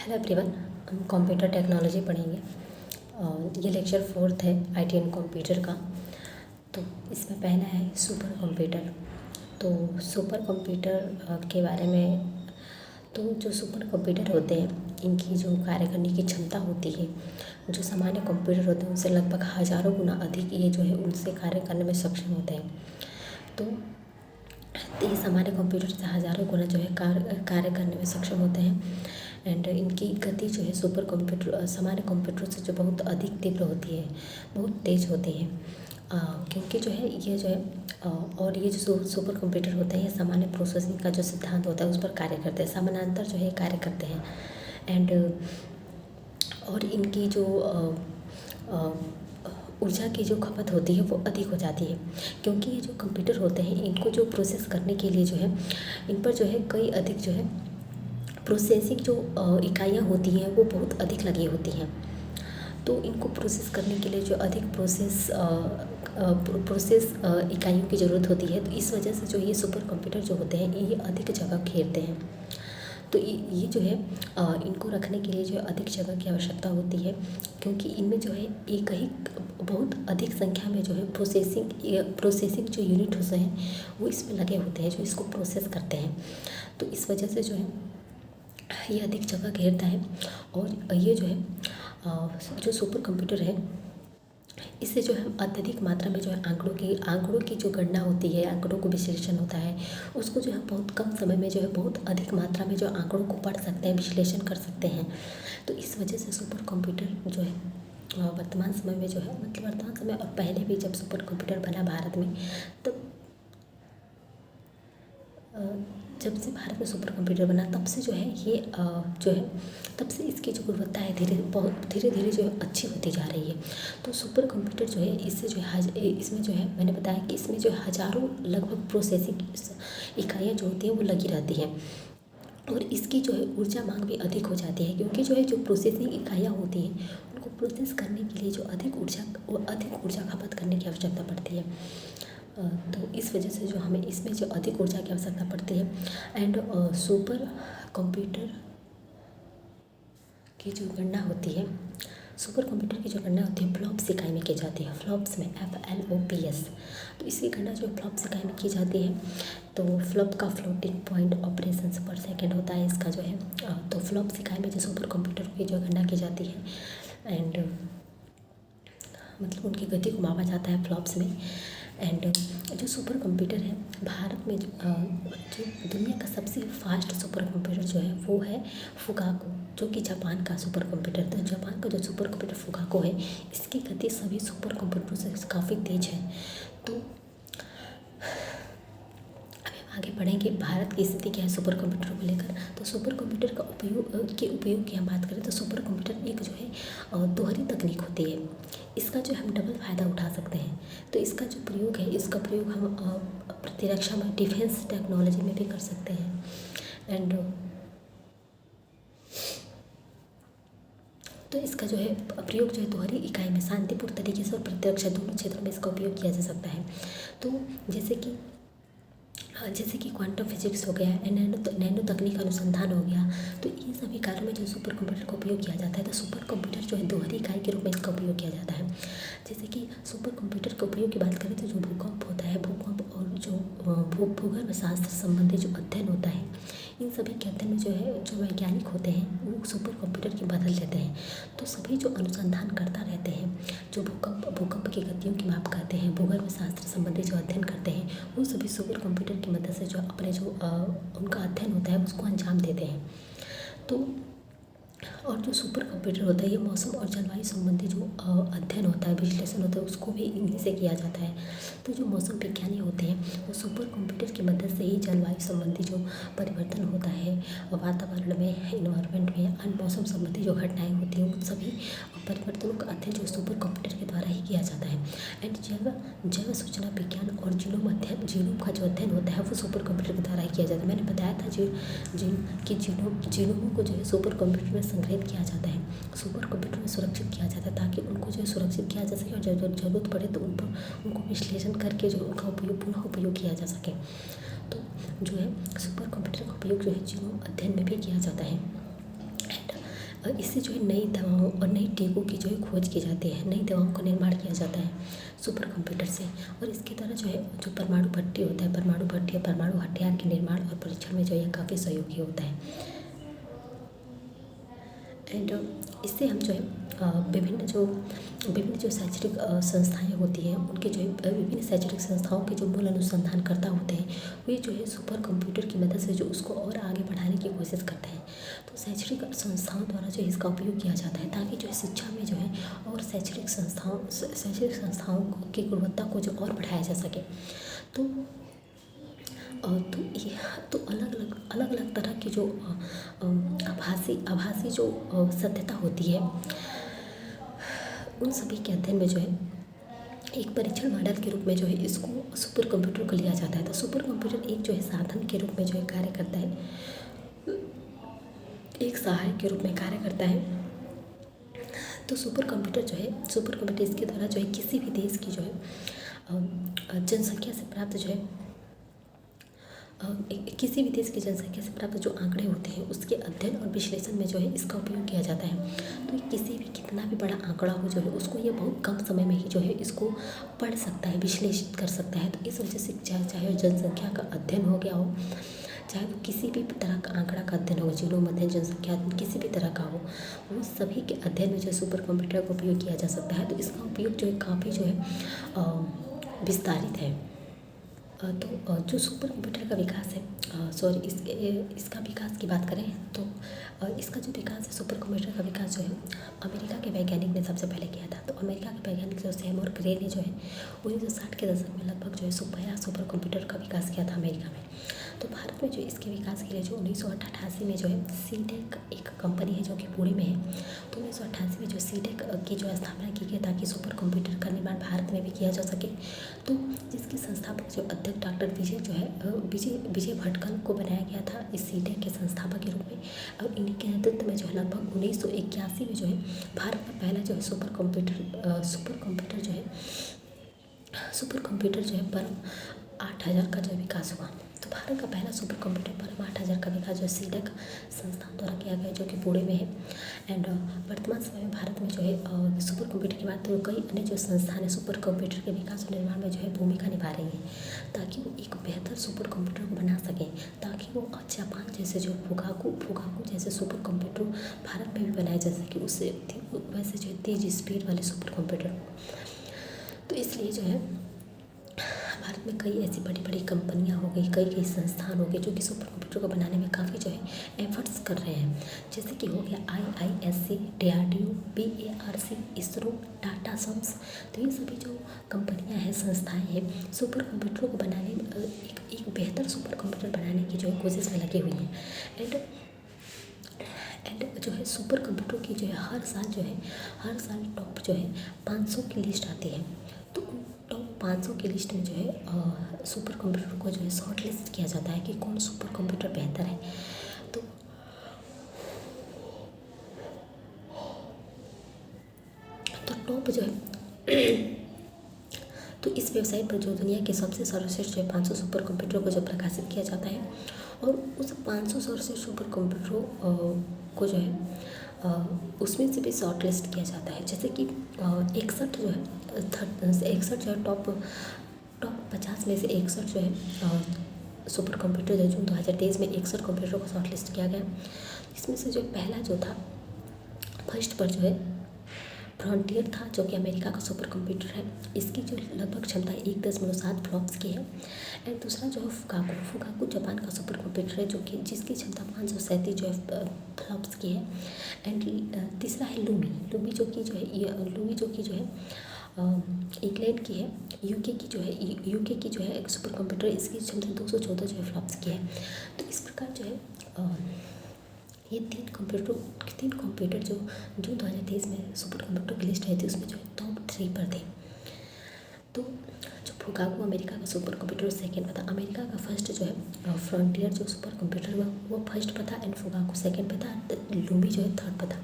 Hello everyone, हम computer technology पढ़ेंगे और ये लेक्चर 4th है आईटी एंड कंप्यूटर का। तो इसमें पहला है सुपर कंप्यूटर। तो सुपर कंप्यूटर के बारे में, तो जो सुपर कंप्यूटर होते हैं इनकी जो कार्य करने की क्षमता होती है जो सामान्य कंप्यूटर होते हैं उनसे लगभग हज़ारों गुना अधिक ये जो है उनसे कार्य करने में सक्षम होते हैं। तो ये सामान्य कंप्यूटर से हज़ारों गुना जो है कार्य करने में सक्षम होते हैं। एंड इनकी गति जो है सुपर कंप्यूटर सामान्य कंप्यूटर से जो बहुत अधिक तीव्र होती है, बहुत तेज़ होती है। क्योंकि जो है ये जो है और ये जो सुपर कंप्यूटर होते हैं ये सामान्य प्रोसेसिंग का जो सिद्धांत होता है उस पर कार्य करते हैं, समानांतर जो है कार्य करते हैं। एंड और इनकी जो ऊर्जा की जो खपत होती है वो अधिक हो जाती है, क्योंकि ये जो कंप्यूटर होते हैं इनको जो प्रोसेस करने के लिए जो है इन पर जो है कई अधिक जो है प्रोसेसिंग जो इकाइयाँ होती हैं वो बहुत अधिक लगी होती हैं। तो इनको प्रोसेस करने के लिए जो अधिक प्रोसेस इकाइयों की ज़रूरत होती है। तो इस वजह से जो ये सुपर कंप्यूटर जो होते हैं ये अधिक जगह घेरते हैं। तो ये जो है इनको रखने के लिए जो अधिक जगह की आवश्यकता होती है, क्योंकि इनमें जो है एक ही बहुत अधिक संख्या में जो है प्रोसेसिंग जो यूनिट होते हैं वो इसमें लगे होते हैं जो इसको प्रोसेस करते हैं। तो इस वजह से जो है ये अधिक जगह घेरता है। और ये जो है जो सुपर कंप्यूटर है इससे जो है अत्यधिक मात्रा में जो है आंकड़ों की जो गणना होती है, आंकड़ों को विश्लेषण होता है, उसको जो है बहुत कम समय में जो है बहुत अधिक मात्रा में जो आंकड़ों को पढ़ सकते हैं, विश्लेषण कर सकते हैं। तो इस वजह से सुपर कंप्यूटर जो है वर्तमान समय में जो है वर्तमान समय और पहले भी जब सुपर कंप्यूटर बना भारत में तब जब से भारत में सुपर कंप्यूटर बना तब से जो है ये जो है तब से इसकी जो गुणवत्ता है धीरे धीरे जो है अच्छी होती जा रही है। तो सुपर कंप्यूटर जो है इससे जो है इसमें जो है मैंने बताया कि इसमें जो हज़ारों लगभग प्रोसेसिंग इकाइयाँ जो होती हैं वो लगी रहती हैं और इसकी जो है ऊर्जा मांग भी अधिक हो जाती है, क्योंकि जो है जो प्रोसेसिंग इकाइयाँ होती हैं उनको प्रोसेस करने के लिए जो अधिक ऊर्जा खपत करने की आवश्यकता पड़ती है। तो इस वजह से जो हमें इसमें जो अधिक ऊर्जा की आवश्यकता पड़ती है। एंड सुपर कंप्यूटर की जो गणना होती है फ्लॉप्स इकाई में की जाती है। फ्लॉप्स में FLOPS। तो इसकी गणना जो फ्लॉप्स इकाई में की जाती है। तो फ्लॉप का फ्लोटिंग पॉइंट ऑपरेशंस पर सेकेंड होता है इसका जो है। तो फ्लॉप्स इकाई में जो सुपर कंप्यूटर की जो गणना की जाती है एंड मतलब उनकी गति को मापा जाता है फ्लॉप्स में। एंड जो सुपर कंप्यूटर है भारत में जो दुनिया का सबसे फास्ट सुपर कंप्यूटर जो है वो है फुगाको, जो कि जापान का सुपर कंप्यूटर। तो जापान का जो सुपर कंप्यूटर फुगाको है इसकी गति सभी सुपर कंप्यूटर से काफ़ी तेज है। तो आगे बढ़ेंगे भारत की स्थिति क्या है सुपर कंप्यूटर को लेकर। तो सुपर कंप्यूटर का उपयोग की हम बात करें तो सुपर कंप्यूटर एक जो है दोहरी तकनीक होती है। इसका जो हम डबल फ़ायदा उठा सकते हैं। तो इसका जो प्रयोग है इसका प्रयोग हम प्रतिरक्षा में डिफेंस टेक्नोलॉजी में भी कर सकते हैं। एंड तो इसका जो है प्रयोग जो है दोहरी इकाई में शांतिपूर्ण तरीके से और प्रतिरक्षा दोनों क्षेत्रों में इसका उपयोग किया जा सकता है। तो जैसे कि क्वांटम फिजिक्स हो गया, नैनो तकनीक अनुसंधान हो गया, तो इन सभी कार्यों में जो सुपर कंप्यूटर का उपयोग किया जाता है। तो सुपर कंप्यूटर जो है दोहरी इकाई के रूप में इसका उपयोग किया जाता है। जैसे कि सुपर कंप्यूटर के उपयोग की बात करें तो जो भूकंप होता है, भूकंप और जो भूगर्भ शास्त्र संबंधी जो अध्ययन होता है, इन सभी के अध्ययन में जो है जो वैज्ञानिक होते हैं वो सुपर कंप्यूटर की मदद लेते हैं। तो सभी जो अनुसंधान करता रहते हैं, जो भूकंप की गतियों की माप करते हैं, भूगर्भ शास्त्र संबंधी जो अध्ययन करते हैं, वो सभी सुपर कंप्यूटर की मदद से जो अपने जो उनका अध्ययन होता है उसको अंजाम देते हैं। तो और जो सुपर कंप्यूटर होता है ये मौसम और जलवायु संबंधी जो अध्ययन होता है, विश्लेषण होता है, उसको भी इन्हीं से किया जाता है। तो जो मौसम विज्ञानी होते हैं वो सुपर कंप्यूटर की मदद से ही जलवायु संबंधी जो परिवर्तन होता है वातावरण में, इन्वायरमेंट में, अन्य मौसम संबंधी जो घटनाएँ होती हैं उन सभी परिवर्तनों का अध्ययन जो सुपर कंप्यूटर के द्वारा ही किया जाता है। एंड जैव सूचना विज्ञान और जीनोम का जो अध्ययन होता है वो सुपर कंप्यूटर के द्वारा ही किया जाता है। मैंने बताया था जीनोमों को जो है सुपर कंप्यूटर में संग्रहित किया जाता है, सुपर कंप्यूटर में सुरक्षित किया जाता है, ताकि उनको जो है सुरक्षित किया जा सके और जब ज़रूरत पड़े तो उनको विश्लेषण करके जो उनका पुनः उपयोग किया जा सके। तो जो है सुपर कंप्यूटर का उपयोग जो है जीनोम अध्ययन में भी किया जाता है। इससे जो है नई दवाओं और नई टीकों की जो है खोज की जाती है, नई दवाओं का निर्माण किया जाता है सुपर कंप्यूटर से। और इसके द्वारा जो है जो परमाणु भट्टी होता है, परमाणु भट्टी या परमाणु हथियार के निर्माण और परीक्षण में जो है काफ़ी सहयोगी होता है। एंड इससे हम जो है विभिन्न जो शैक्षणिक संस्थाएं होती हैं, उनके जो है विभिन्न शैक्षणिक संस्थाओं के जो मूल अनुसंधानकर्ता होते हैं, वे जो है सुपर कंप्यूटर की मदद से जो उसको और आगे बढ़ाने की कोशिश करते हैं। तो शैक्षणिक संस्थाओं द्वारा जो है इसका उपयोग किया जाता है, ताकि जो है शिक्षा में जो है और शैक्षणिक संस्थाओं की गुणवत्ता को जो और बढ़ाया जा सके। तो तो अलग अलग तरह की जो आभासी जो सत्यता होती है, उन सभी के अध्ययन में जो है एक परीक्षण मॉडल के रूप में जो है इसको सुपर कंप्यूटर को लिया जाता है। तो सुपर कंप्यूटर एक जो है साधन के रूप में जो है कार्य करता है, एक सहायक के रूप में कार्य करता है। तो सुपर कंप्यूटर इसके द्वारा जो है किसी भी देश की जो है जनसंख्या से प्राप्त जो है किसी भी देश की जनसंख्या से प्राप्त जो आंकड़े होते हैं, उसके अध्ययन और विश्लेषण में जो है इसका उपयोग किया जाता है। तो किसी भी कितना भी बड़ा आंकड़ा हो जो है उसको ये बहुत कम समय में ही जो है इसको पढ़ सकता है, विश्लेषित कर सकता है। तो इस वजह से चाहे वो जनसंख्या का अध्ययन हो गया हो, चाहे वो किसी भी तरह का आंकड़ा का अध्ययन हो, जीनोम अध्ययन, जनसंख्या किसी भी तरह का हो, वो सभी के अध्ययन में जो सुपर कंप्यूटर का उपयोग किया जा सकता है। तो इसका उपयोग जो है काफ़ी जो है विस्तारित है। तो जो सुपर कंप्यूटर का विकास है, इसका विकास की बात करें तो इसका जो विकास है, सुपर कंप्यूटर का विकास जो है अमेरिका के वैज्ञानिक ने सबसे पहले किया था। तो अमेरिका के वैज्ञानिक जो सैमुअल क्रे ने जो है 1960 के दशक में लगभग जो है पहला सुपर कंप्यूटर का विकास किया था अमेरिका में। तो भारत में जो इसके विकास के लिए जो 1988 में जो है सीटेक एक कंपनी है जो कि पुणे में है। तो 1988 में जो सीटेक की जो स्थापना की गई ताकि सुपर कंप्यूटर का निर्माण भारत में भी किया जा सके। तो जिसके संस्थापक जो अध्यक्ष डॉक्टर विजय भटकल को बनाया गया था इस सीटेक के संस्थापक के रूप में। और इन्हीं के नेतृत्व में जो है लगभग 1981 में जो है भारत का पहला जो है सुपर कंप्यूटर जो है परम 8000 का जो विकास हुआ। तो भारत का पहला सुपर कंप्यूटर परम 8000 का विकास जो सीटेक संस्थान द्वारा किया गया, जो कि पुणे में है। एंड वर्तमान समय में भारत में जो है सुपर कंप्यूटर की बात तो कई अन्य जो संस्थान है सुपर कंप्यूटर के विकास और निर्माण में जो है भूमिका निभा रही हैं, ताकि वो एक बेहतर सुपर कंप्यूटर को बना सकें, ताकि वो जापान जैसे जो फुगाकू जैसे सुपर कंप्यूटर भारत में भी बनाए जा सके, उससे वैसे जो है तेज स्पीड वाले सुपर कंप्यूटर। तो इसलिए जो है भारत में कई ऐसी बड़ी बड़ी कंपनियां हो गई, कई संस्थान हो गए जो कि सुपर कंप्यूटर को बनाने में काफ़ी जो है एफर्ट्स कर रहे हैं। जैसे कि हो गया IISc, DRDO, BARC, ISRO, Tata sums. तो ये सभी जो कंपनियां हैं, संस्थाएं हैं, सुपर कंप्यूटर को बनाने में एक बेहतर सुपर कंप्यूटर बनाने की जो है कोशिश में लगी हुई हैं। एंड जो है सुपर कंप्यूटर की जो है हर साल टॉप जो है 500 की लिस्ट आती है। तो टॉप 500 की लिस्ट में जो है सुपर कंप्यूटर को जो है शॉर्ट लिस्ट किया जाता है कि कौन सुपर कंप्यूटर बेहतर है। तो टॉप जो है तो इस वेबसाइट पर जो दुनिया के सबसे सर्वश्रेष्ठ जो है 500 सुपर कंप्यूटर को जो प्रकाशित किया जाता है, और उस 500 सर्वश्रेष्ठ सुपर कंप्यूटरों को जो है उसमें से भी शॉर्ट लिस्ट किया जाता है। जैसे कि 61 जो है टॉप 50 में से 61 जो है सुपर कंप्यूटर जो जून 2023 में 61 कंप्यूटर को शॉर्ट लिस्ट किया गया। इसमें से जो पहला जो था फर्स्ट पर जो है फ्रंटियर था, जो कि अमेरिका का सुपर कंप्यूटर है। इसकी जो लगभग क्षमता 1.7 फ्लॉप्स की है। एंड दूसरा जो है फुगाकू जापान का सुपर कंप्यूटर है, जो कि जिसकी क्षमता 537 जो है फ्लॉप्स की है। एंड तीसरा है लूमी जो कि जो है इंग्लैंड की है, यूके की जो है एक सुपर कंप्यूटर, इसकी क्षमता 214 जो है फ्लॉप्स की है। तो इस प्रकार जो है ये तीन कंप्यूटर जो जून 2023 में सुपर कंप्यूटर की लिस्ट आई थी, उसमें जो है टॉप 3 पर थे। तो जो फुगाकू अमेरिका का सुपर कंप्यूटर सेकंड पर था। अमेरिका का फर्स्ट जो है फ्रंटियर जो सुपर कंप्यूटर हुआ वो फर्स्ट पर था, एंड फुगाकू सेकंड पर था, लूमी जो है थर्ड पर था।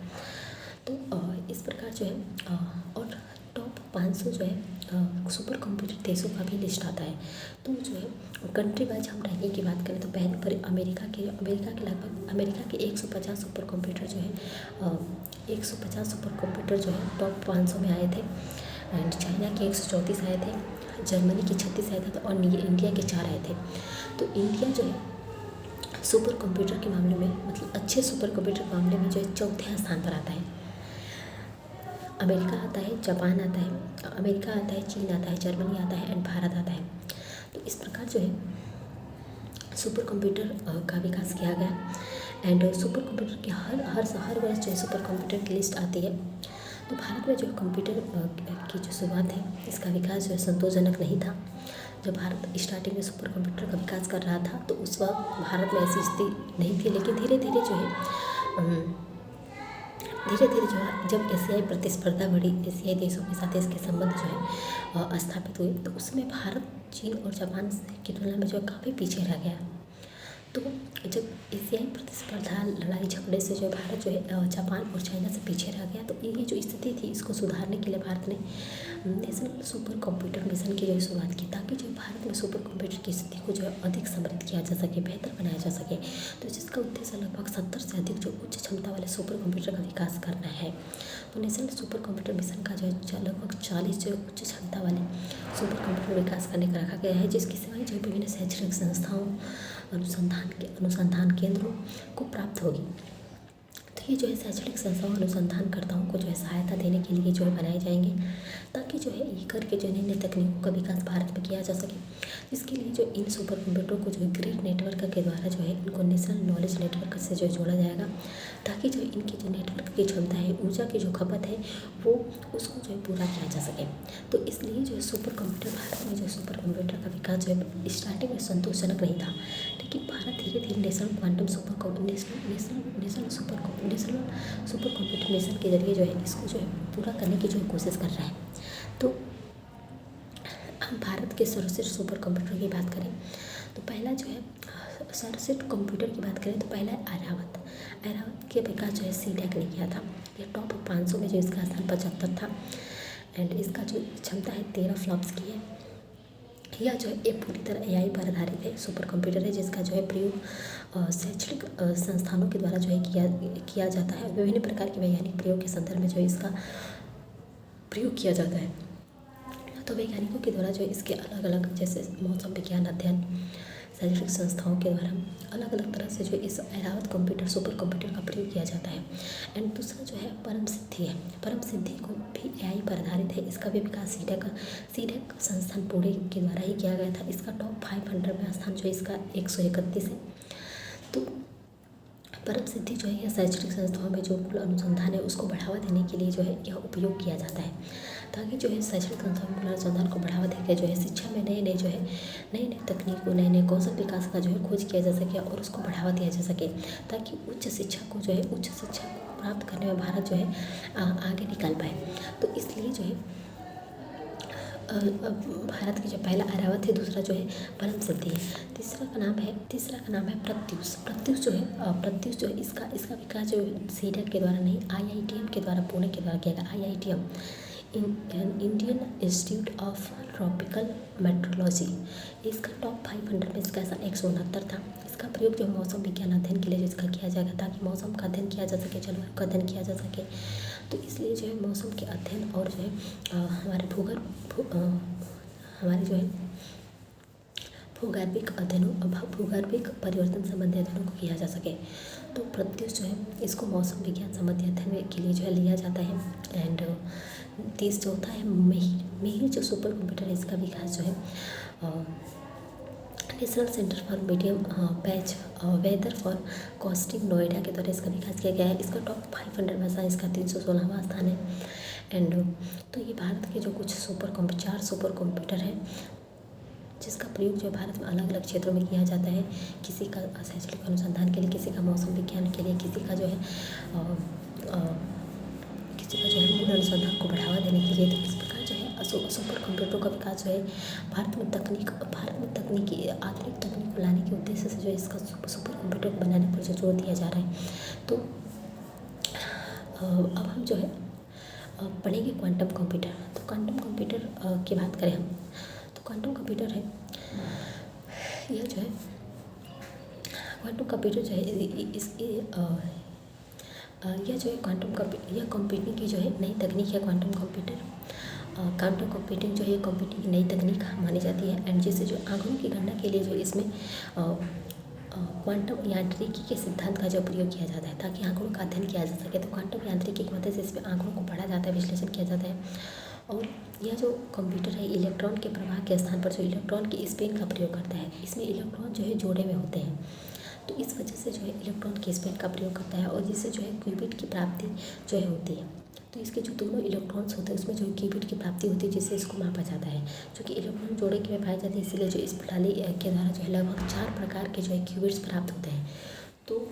तो इस प्रकार जो है और टॉप 500 जो है सुपर कंप्यूटर देशों का भी लिस्ट आता है। तो जो है कंट्री वाइज हम रैंकिंग की बात करें तो पहले पर अमेरिका के लगभग अमेरिका के 150 सुपर कंप्यूटर जो है 150 सुपर कंप्यूटर जो है टॉप 500 में आए थे। एंड चाइना के 134 आए थे, जर्मनी के 36 आए थे और इंडिया के 4 आए थे। तो इंडिया जो है सुपर कंप्यूटर के मामले में, मतलब अच्छे सुपर कंप्यूटर के मामले में जो है चौथे स्थान पर आता है। अमेरिका आता है, जापान आता है, अमेरिका आता है, चीन आता है, जर्मनी आता है एंड भारत आता है। तो इस प्रकार जो है सुपर कंप्यूटर का विकास किया गया। एंड सुपर कंप्यूटर के हर वर्ष जो है सुपर कंप्यूटर की लिस्ट आती है। तो भारत में जो कंप्यूटर की जो शुरुआत है, इसका विकास जो है संतोषजनक नहीं था। जब भारत स्टार्टिंग में सुपर कंप्यूटर का विकास कर रहा था तो उस वक्त भारत में ऐसी स्थिति नहीं थी, लेकिन धीरे धीरे जो है जब एशियाई प्रतिस्पर्धा बढ़ी, एशियाई देशों के साथ इसके संबंध जो है स्थापित हुए, तो उसमें भारत चीन और जापान की तुलना में जो है काफ़ी पीछे रह गया। तो जब एशियाई प्रतिस्पर्धा लड़ाई झगड़े से जो भारत जो है जापान और चाइना से पीछे रह गया, तो ये जो स्थिति थी इसको सुधारने के लिए भारत ने नेशनल सुपर कंप्यूटर मिशन की जो शुरुआत की, ताकि जो भारत में सुपर कंप्यूटर की स्थिति को जो है अधिक समृद्ध किया जा सके, बेहतर बनाया जा सके। तो जिसका उद्देश्य लगभग 70 से अधिक जो उच्च क्षमता वाले सुपर कंप्यूटर का विकास करना है। तो नेशनल सुपर कंप्यूटर मिशन का जो है लगभग 40 जो उच्च क्षमता वाले सुपर कंप्यूटर विकास करने का रखा गया है, जिसकी सेवाएं जो विभिन्न शैक्षणिक संस्थाओं, अनुसंधान केंद्रों को प्राप्त होगी। तो ये जो है शैक्षणिक संस्थाओं, अनुसंधानकर्ताओं को जो है सहायता देने के लिए जो है बनाए जाएंगे, ताकि जो है ये करके जो नई नई तकनीकों का विकास भारत में किया जा सके। इसके लिए जो इन सुपर कंप्यूटरों को जो है ग्रिड नेटवर्क के द्वारा जो है इनको नेशनल नॉलेज नेटवर्क से जो है जोड़ा जाएगा, ताकि जो इनकी जो नेटवर्क की क्षमता है, ऊर्जा की जो खपत है, वो उसको जो है पूरा किया जा सके। तो इसलिए जो है सुपर कंप्यूटर, भारत में जो सुपर कंप्यूटर का विकास जो है स्टार्टिंग में संतोषजनक नहीं था, लेकिन भारत धीरे धीरे नेशनल सुपर कंप्यूटर मिशन के जरिए जो है इसको जो है पूरा करने की जो कोशिश कर रहा है। तो हम भारत के सर्वश्रेष्ठ सुपर कंप्यूटर की बात करें तो पहला जो है सर्वश्रेष्ठ कंप्यूटर की बात करें तो पहला है ऐरावत के विकास जो है सीडैक ने किया था। ये टॉप 500 में जो इसका स्थान 75 था। एंड इसका जो क्षमता है 13 फ्लॉप्स की है। यह जो है एक पूरी तरह AI पर आधारित है सुपर कंप्यूटर है, जिसका जो है प्रयोग शैक्षणिक संस्थानों के द्वारा जो है किया जाता है। विभिन्न प्रकार के वैज्ञानिक प्रयोग के संदर्भ में जो है इसका प्रयोग किया जाता है। तो वैज्ञानिकों के द्वारा जो है इसके अलग अलग, जैसे मौसम विज्ञान अध्ययन, शैक्षणिक संस्थाओं के द्वारा अलग अलग तरह से जो इस ऐरावत कंप्यूटर सुपर कंप्यूटर का प्रयोग किया जाता है। एंड दूसरा जो है परम सिद्धि है। परम सिद्धि को भी AI पर आधारित है। इसका भी विकास सीडैक संस्थान पुणे के द्वारा ही किया गया था। इसका टॉप 500 में स्थान जो है इसका 131 है। तो परम सिद्धि जो है यह शैक्षणिक संस्थाओं में जो कुल अनुसंधान है उसको बढ़ावा देने के लिए जो है यह उपयोग किया जाता है, ताकि जो है शैक्षणिक संस्थाओं में अनुसंधान को बढ़ावा देकर जो है शिक्षा में नए तकनीकों, नए कौशल विकास का जो है खोज किया जा सके और उसको बढ़ावा दिया जा सके, ताकि उच्च शिक्षा को प्राप्त करने में भारत जो है आगे निकल पाए। तो इसलिए जो है भारत की जो पहला ऐरावत है, दूसरा जो है परम सिद्धि है, तीसरा का नाम है प्रत्यूष जो है इसका विकास जो सीडैक के द्वारा नहीं, IITM के द्वारा पुणे के द्वारा किया गया। IITM Indian institute of tropical metrology, इसका टॉप 500 में इसका 169 था। इसका प्रयोग जो मौसम विज्ञान अध्ययन के लिए जिसका किया जाएगा, ताकि मौसम का अध्ययन किया जा सके, जलवायु का अध्ययन किया जा सके। तो इसलिए जो है मौसम के अध्ययन और जो है हमारे जो है भूगर्भिक परिवर्तन संबंधी अध्ययनों को किया जा सके। तो प्रत्यूष जो है इसको मौसम विज्ञान संबंधी अध्ययन के लिए जो है लिया जाता है। एंड चौथा है मेहिर जो सुपर कंप्यूटर है, इसका विकास जो है national centre for medium patch weather forecasting Noida के द्वारा इसका विकास किया गया है। इसका टॉप 500 में से इसका 316वां स्थान है। एंड तो ये भारत के जो कुछ 4 सुपर कंप्यूटर है, जिसका प्रयोग जो भारत में अलग अलग क्षेत्रों में किया जाता है। किसी का शैक्षणिक अनुसंधान के लिए, किसी का मौसम विज्ञान के लिए, किसी का जो है मूल अनुसंधान को बढ़ावा देने के लिए। तो इस प्रकार जो है सुपर कंप्यूटरों का विकास जो है भारत में आधुनिक तकनीक को लाने के उद्देश्य से जो है इसका सुपर कंप्यूटर बनाने पर जो जोर दिया जा रहा है। तो अब हम जो है पढ़ेंगे क्वांटम कंप्यूटर। तो क्वांटम कंप्यूटर की बात करें हम, तो क्वांटम कंप्यूटर है, यह जो है क्वांटम कंप्यूटर जो है यह जो है यह कंप्यूटिंग की जो है नई तकनीक है। क्वांटम कंप्यूटर क्वांटम कंप्यूटिंग जो है कंप्यूटिंग की नई तकनीक मानी जाती है, एंड जिससे जो आंकड़ों की गणना के लिए जो इसमें क्वांटम यांत्रिकी के सिद्धांत का जो प्रयोग किया जाता है ताकि आंकड़ों का अध्ययन किया जा सके। तो क्वांटम यांत्रिकी की मदद से इसमें आंकड़ों को पढ़ा जाता है, विश्लेषण किया जाता है। और यह जो कंप्यूटर है इलेक्ट्रॉन के प्रवाह के स्थान पर जो इलेक्ट्रॉन की स्पिन का प्रयोग करता है। इसमें इलेक्ट्रॉन जो है जोड़े में होते हैं, तो इस वजह से जो है इलेक्ट्रॉन की स्पिन का प्रयोग करता है, और जिससे जो है क्यूबिट की प्राप्ति जो है होती है। तो इसके जो दोनों इलेक्ट्रॉन्स होते हैं उसमें जो क्यूबिट की प्राप्ति होती है, जिससे इसको मापा जाता है। क्योंकि इलेक्ट्रॉन जोड़े के में पाए जाते हैं, इसलिए जो इस प्रणाली के द्वारा जो है लगभग 4 प्रकार के जो है क्यूबिट्स प्राप्त होते हैं। तो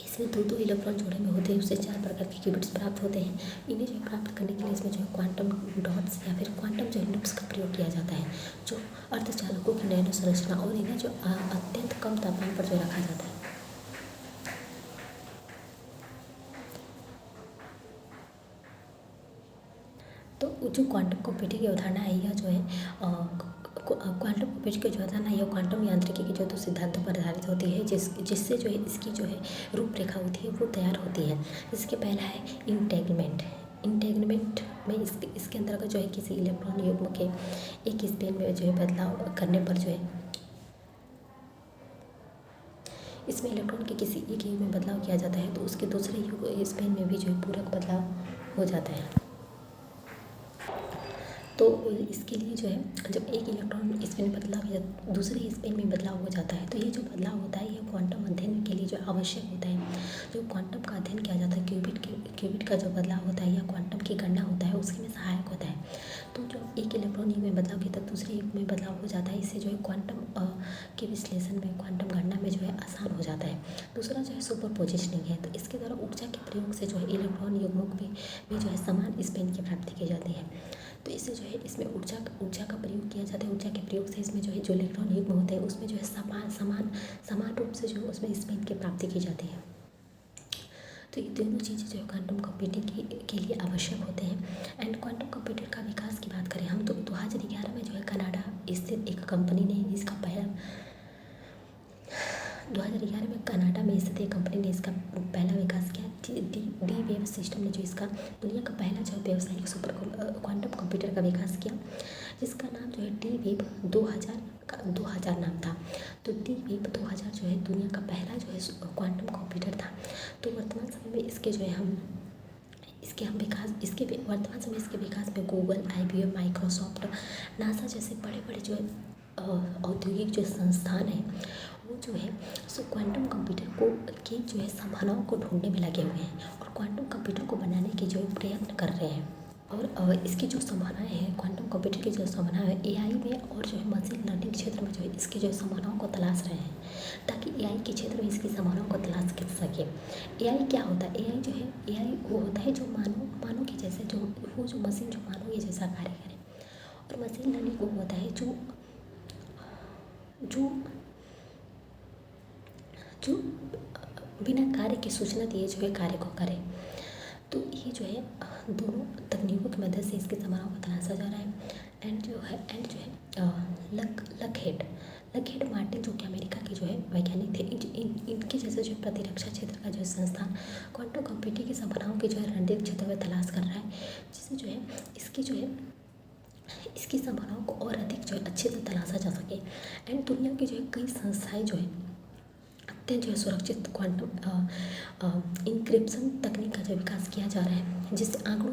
इसमें दो इलेक्ट्रॉन जोड़े में होते हैं, उससे 4 प्रकार के क्यूबिट्स प्राप्त होते हैं। इन्हें जो है प्राप्त करने के लिए इसमें जो है क्वांटम डॉट्स या फिर क्वांटम जो लूप्स का प्रयोग किया जाता है, जो अर्धचालकों की नैनो संरचना, और इन्हें जो अत्यंत कम तापमान पर जो रखा जाता है। तो जो क्वांटम कंप्यूटिंग की अवधारणा है, यह जो है क्वांटम कंप्यूटिंग की जो अवधारणा है यह क्वांटम यांत्रिकी के जो 2 सिद्धांतों पर आधारित होती है, जिससे जो है इसकी जो है रूपरेखा होती है वो तैयार होती है। इसके पहला है इंटेगमेंट में इसके अंतर्गत जो है किसी इलेक्ट्रॉन युग्म के एक स्पिन में जो है बदलाव करने पर जो है इसमें इलेक्ट्रॉन के किसी एक युग्म में बदलाव किया जाता है, तो उसके दूसरे युग्म स्पिन में भी जो है पूरक बदलाव हो जाता है। तो इसके लिए जो है जब एक इलेक्ट्रॉन स्पिन बदलाव या दूसरे स्पिन में बदलाव हो जाता है, तो ये जो बदलाव होता है यह क्वांटम अध्ययन के लिए जो आवश्यक होता है। जो क्वांटम का अध्ययन किया जाता है, क्यूबिट का जो बदलाव होता है या क्वांटम की गणना होता है उसके में सहायक होता है। तो जो एक इलेक्ट्रॉन युग में बदलाव किया तब दूसरे युग में बदलाव हो जाता है, इससे जो है क्वांटम के विश्लेषण में क्वांटम गणना में जो है आसान हो जाता है। दूसरा जो है सुपर पोजिशनिंग है, तो इसके द्वारा ऊर्जा के प्रयोग से जो है इलेक्ट्रॉन युग्मों में जो है समान स्पिन की प्राप्ति की जाती है। तो इससे जो है इसमें ऊर्जा का प्रयोग किया जाता है। ऊर्जा के प्रयोग से इसमें जो है जो इलेक्ट्रॉन युग्म होते हैं उसमें जो है समान रूप से जो है उसमें स्पिन की प्राप्ति की जाती है। तो ये दोनों चीज़ें जो है क्वांटम कंप्यूटिंग के लिए आवश्यक होते हैं। एंड क्वांटम कंप्यूटर का विकास की बात करें हम, तो 2011 में जो है कनाडा स्थित एक कंपनी ने इसका 2011 में कनाडा में स्थित एक कंपनी ने इसका पहला विकास किया। डी वेव सिस्टम ने जो इसका दुनिया का पहला जो व्यावसायिक सुपर क्वांटम कंप्यूटर का विकास किया, जिसका नाम जो है डी वेव 2000 नाम था। तो डी वेव 2000 जो है दुनिया का पहला जो है क्वांटम कंप्यूटर था। तो वर्तमान समय में इसके जो है वर्तमान समय इसके विकास में गूगल, IBM, माइक्रोसॉफ्ट, नासा जैसे बड़े जो है औद्योगिक जो संस्थान है वो जो है सो क्वांटम कंप्यूटर की जो है संभावनाओं को ढूंढने में लगे हुए हैं और क्वांटम कंप्यूटर को बनाने के जो प्रयत्न कर रहे हैं। और इसकी जो संभावनाएं हैं, क्वांटम कंप्यूटर की जो संभावना है AI में और जो है मशीन लर्निंग क्षेत्र में जो है इसकी जो संभावनाओं को तलाश रहे हैं, ताकि AI के क्षेत्र में इसकी संभावनाओं को तलाश कर सके। AI क्या होता है? AI जो है AI वो होता है जो मानव के जैसे जो मशीन जो मानव के जैसा कार्य करे, और मशीन लर्निंग वो होता है जो बिना कार्य की सूचना दिए जो है कार्य को करे। तो ये जो है दोनों तकनीकों की मदद से इसके संभावनाओं को तलाशा जा रहा है। एंड जो है लकहेड मार्टिन जो कि अमेरिका के जो है वैज्ञानिक थे, इनके जैसे जो प्रतिरक्षा क्षेत्र का जो संस्थान क्वांटम कंप्यूटिंग की संभावनाओं के जो है रणनीतिक क्षेत्र में तलाश कर रहा है, जिससे जो है इसकी संभावनाओं को और अधिक जो है अच्छे से तलाशा जा सके। एंड दुनिया की जो है कई संस्थाएं जो है अत्यंत जो है सुरक्षित क्वांटम इंक्रिप्शन तकनीक का जो विकास किया जा रहा है, जिससे आंकड़ों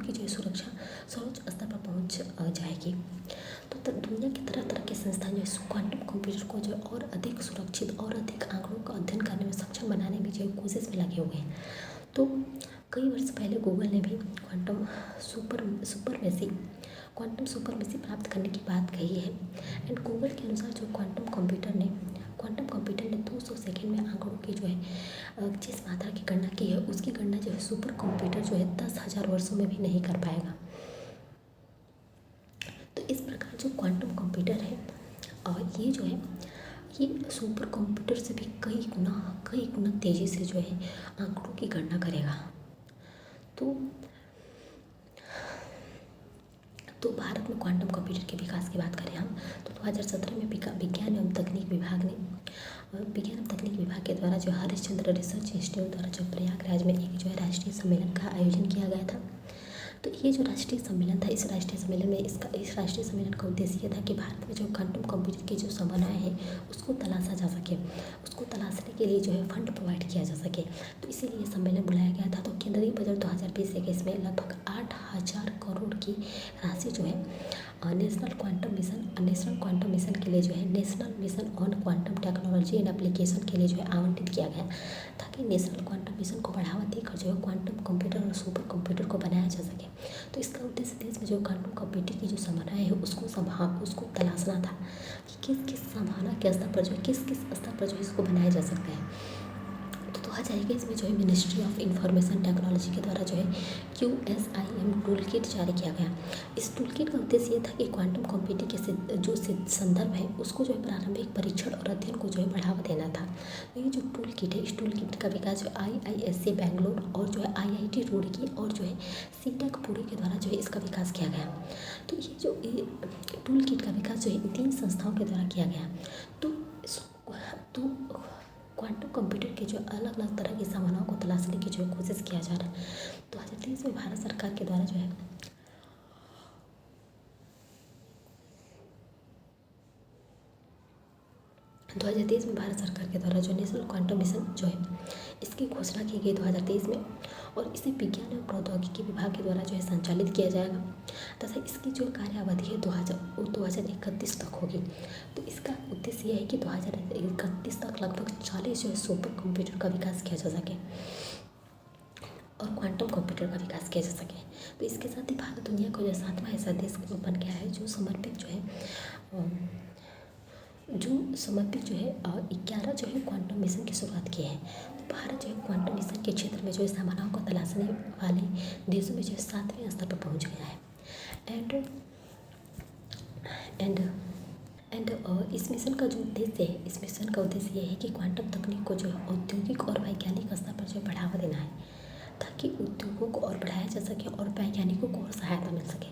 की जो है सुरक्षा सर्वोच्च स्तर पर पहुंच जाएगी। तो दुनिया की तरह के संस्थान जो है क्वांटम कंप्यूटर को जो और अधिक सुरक्षित और अधिक आंकड़ों का अध्ययन करने में सक्षम बनाने में जो है कोशिश में लगे हुए हैं। तो कई वर्ष पहले गूगल ने भी क्वांटम सुपरमेसी प्राप्त करने की बात कही है। एंड गूगल के अनुसार जो क्वांटम कंप्यूटर ने 200 सेकेंड में आंकड़ों की जो है जिस मात्रा की गणना की है उसकी गणना जो है सुपर कंप्यूटर जो है 10,000 वर्षों में भी नहीं कर पाएगा। तो इस प्रकार जो क्वांटम कंप्यूटर है ये जो है ये सुपर कंप्यूटर से भी कई गुना तेज़ी से जो है आंकड़ों की गणना करेगा। तो तो भारत में क्वांटम कंप्यूटर के विकास की बात करें हम तो 2017 में विज्ञान एवं तकनीक विभाग के द्वारा जो हरिश्चंद्र रिसर्च इंस्टीट्यूट द्वारा जो प्रयागराज में एक जो है राष्ट्रीय सम्मेलन का आयोजन किया गया था। तो ये जो राष्ट्रीय सम्मेलन था, इस राष्ट्रीय सम्मेलन का उद्देश्य ये था कि भारत में जो क्वांटम कंप्यूटर की जो संभावनाएं हैं उसको तलाशा जा सके, उसको तलाशने के लिए जो है फंड प्रोवाइड किया जा सके। तो इसीलिए सम्मेलन बुलाया गया था। तो केंद्रीय बजट 2020-21 में लगभग 8,000 करोड़ की राशि जो है नेशनल क्वांटम मिशन के लिए जो है national mission on quantum technology and application के लिए जो है आवंटित किया गया, ताकि नेशनल क्वांटम मिशन को बढ़ावा देकर जो है क्वांटम कंप्यूटर और सुपर कंप्यूटर को बनाया जा सके। तो इसका उद्देश्य देश में जो क्वांटम कंप्यूटिंग की जो संभावनाएं है उसको तलाशना था कि किस संभावना के स्तर पर जो है किस स्तर पर जो है इसको बनाया जा सकता है। तो 2021 में जो है मिनिस्ट्री ऑफ इंफॉर्मेशन टेक्नोलॉजी के द्वारा जो है QSIM टूल किट जारी किया गया। इस टूल किट का उद्देश्य ये था कि क्वांटम कंप्यूटिंग के जो संदर्भ है उसको जो है प्रारंभिक परीक्षण और अध्ययन को जो है बढ़ावा देना था। तो ये जो टूल किट है, इस टूल किट का विकास जो IISc बैंगलोर और जो है IIT रुड़की और जो है सीटेक पुणे के द्वारा जो है इसका विकास किया गया। तो ये जो टूल किट का विकास जो है इन 3 संस्थाओं के द्वारा किया गया। तो क्वांटम कंप्यूटर के जो अलग अलग तरह की संभावनाओं को तलाशने की जो कोशिश किया जा रहा है। 2023 में भारत सरकार के द्वारा जो है 2023 में भारत सरकार के द्वारा जो नेशनल क्वांटम मिशन जो है इसकी घोषणा की गई 2023 में, और इसे विज्ञान एवं प्रौद्योगिकी विभाग के द्वारा जो है संचालित किया जाएगा तथा इसकी जो कार्यावधि है 2031 तक होगी। तो इसका उद्देश्य यह है कि 2031 तक लगभग 40 जो है सुपर कंप्यूटर का विकास किया जा सके और क्वांटम कंप्यूटर का विकास किया जा सके। तो इसके साथ ही भारत दुनिया का जो 7वां ऐसा देश बन गया है जो समर्पित जो है 11 जो है क्वांटम मिशन की शुरुआत की है। तो भारत जो है क्वांटम मिशन के क्षेत्र में जो है संभावनाओं को तलाशने वाले देशों में जो है 7वें स्तर पर पहुंच गया है। इस मिशन का जो उद्देश्य है, इस मिशन का उद्देश्य ये है कि क्वांटम तकनीक को जो है औद्योगिक और वैज्ञानिक स्तर पर जो बढ़ावा देना है, ताकि उद्योगों को और बढ़ाया जा सके और वैज्ञानिकों को और सहायता मिल सके।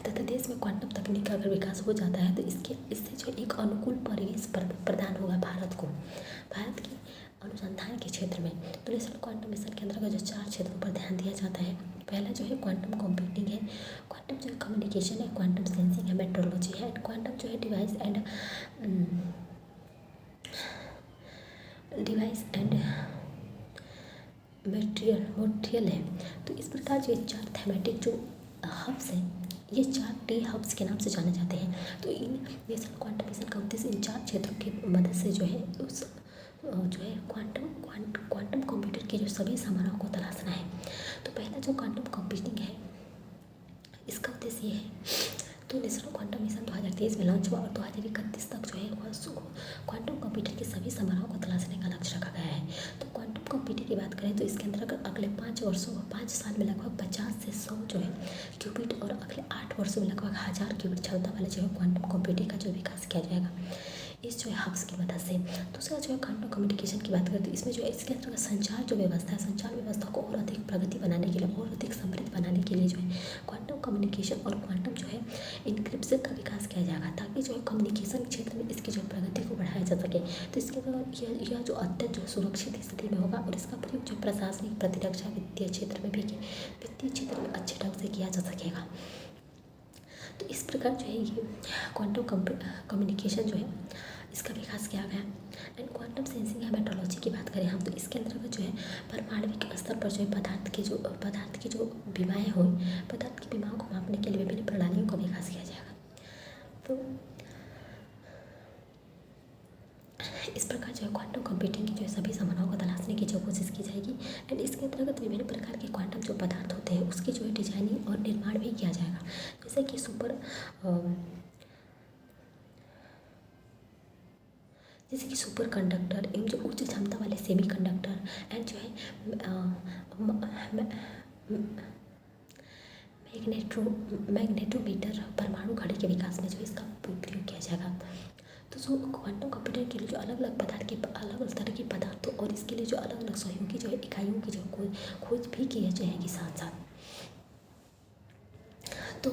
तथा देश में क्वांटम तकनीक का अगर विकास हो जाता है तो इससे जो एक अनुकूल परिवेश प्रदान होगा भारत की अनुसंधान के क्षेत्र में। तो नेशनल क्वांटम मिशन के अंतर्गत जो 4 क्षेत्रों पर ध्यान दिया जाता है। पहला जो है क्वांटम कंप्यूटिंग है, क्वांटम जो है कम्युनिकेशन है, क्वांटम सेंसिंग है, मेट्रोलॉजी है, क्वांटम जो है डिवाइस एंड मटेरियल है। तो इस प्रकार जो 4 थैमेटिक जो हब्स हैं, ये 4 टी हब्स के नाम से जाने जाते हैं। तो इन नेशनल क्वांटम मिशन का उद्देश्य इन 4 क्षेत्रों की मदद से जो है क्वांटम कंप्यूटर की जो सभी संभावनाओं को तलाशना है। तो पहला जो क्वांटम कंप्यूटिंग है, इसका उद्देश्य ये है। तो नेशनल क्वांटम मिशन 2023 में लॉन्च हुआ और 2031 तक जो है क्वांटम कंप्यूटर की सभी संभावनाओं को तलाशने का लक्ष्य रखा गया है। तो क्वांटम कंप्यूटर की बात करें तो इसके अंतर्गत अगले 5 साल में लगभग 50 से 100 जो है क्यूबिट और अगले 8 वर्षों में लगभग 1000 क्यूबिट क्षमता वाले जो है क्वांटम कंप्यूटिंग का जो विकास किया जाएगा इस जो है हब्स की मदद से। दूसरा जो है क्वांटम कम्युनिकेशन की बात करें तो इसमें जो है इसके अंतर्गत संचार व्यवस्था को और अधिक प्रगति बनाने के लिए और अधिक समृद्ध बनाने के लिए जो है क्वांटम कम्युनिकेशन और क्वांटम जो है इनक्रिप्शन का विकास किया जाएगा, ताकि जो है कम्युनिकेशन क्षेत्र में इसकी जो प्रगति को बढ़ाया जा सके। तो इसके अंतर्गत यह जो अत्यंत जो सुरक्षित स्थिति में होगा और इसका प्रयोग जो प्रशासनिक, प्रतिरक्षा, वित्तीय क्षेत्र में अच्छे ढंग से किया जा सकेगा। तो इस प्रकार जो है ये क्वांटम कम्युनिकेशन जो है इसका विकास किया गया। एंड क्वांटम सेंसिंग या मेट्रोलॉजी की बात करें हम तो इसके अंतर्गत जो है परमाणविक स्तर पर जो है पदार्थ की जो विमाएँ हो, पदार्थ की विमाओं को मापने के लिए विभिन्न प्रणालियों का विकास किया जाएगा। तो इस प्रकार जो है क्वांटम कंप्यूटिंग की जो है सभी संभावनाओं को तलाशने की जो कोशिश की जाएगी। एंड इसके अंतर्गत विभिन्न प्रकार के क्वांटम जो पदार्थ होते हैं उसकी जो है डिजाइनिंग और निर्माण भी किया जाएगा, जैसे कि सुपर कंडक्टर एवं जो उच्च क्षमता वाले सेमी कंडक्टर एंड जो है मैग्नेटोमीटर परमाणु घड़ी के विकास में जो इसका प्रयोग किया जाएगा। तो जो क्वांटम कंप्यूटर के लिए जो अलग अलग तरह के पदार्थों और इसके लिए जो अलग अलग सहयोगी जो है इकाइयों की जो खोज भी की जाएगी साथ साथ। तो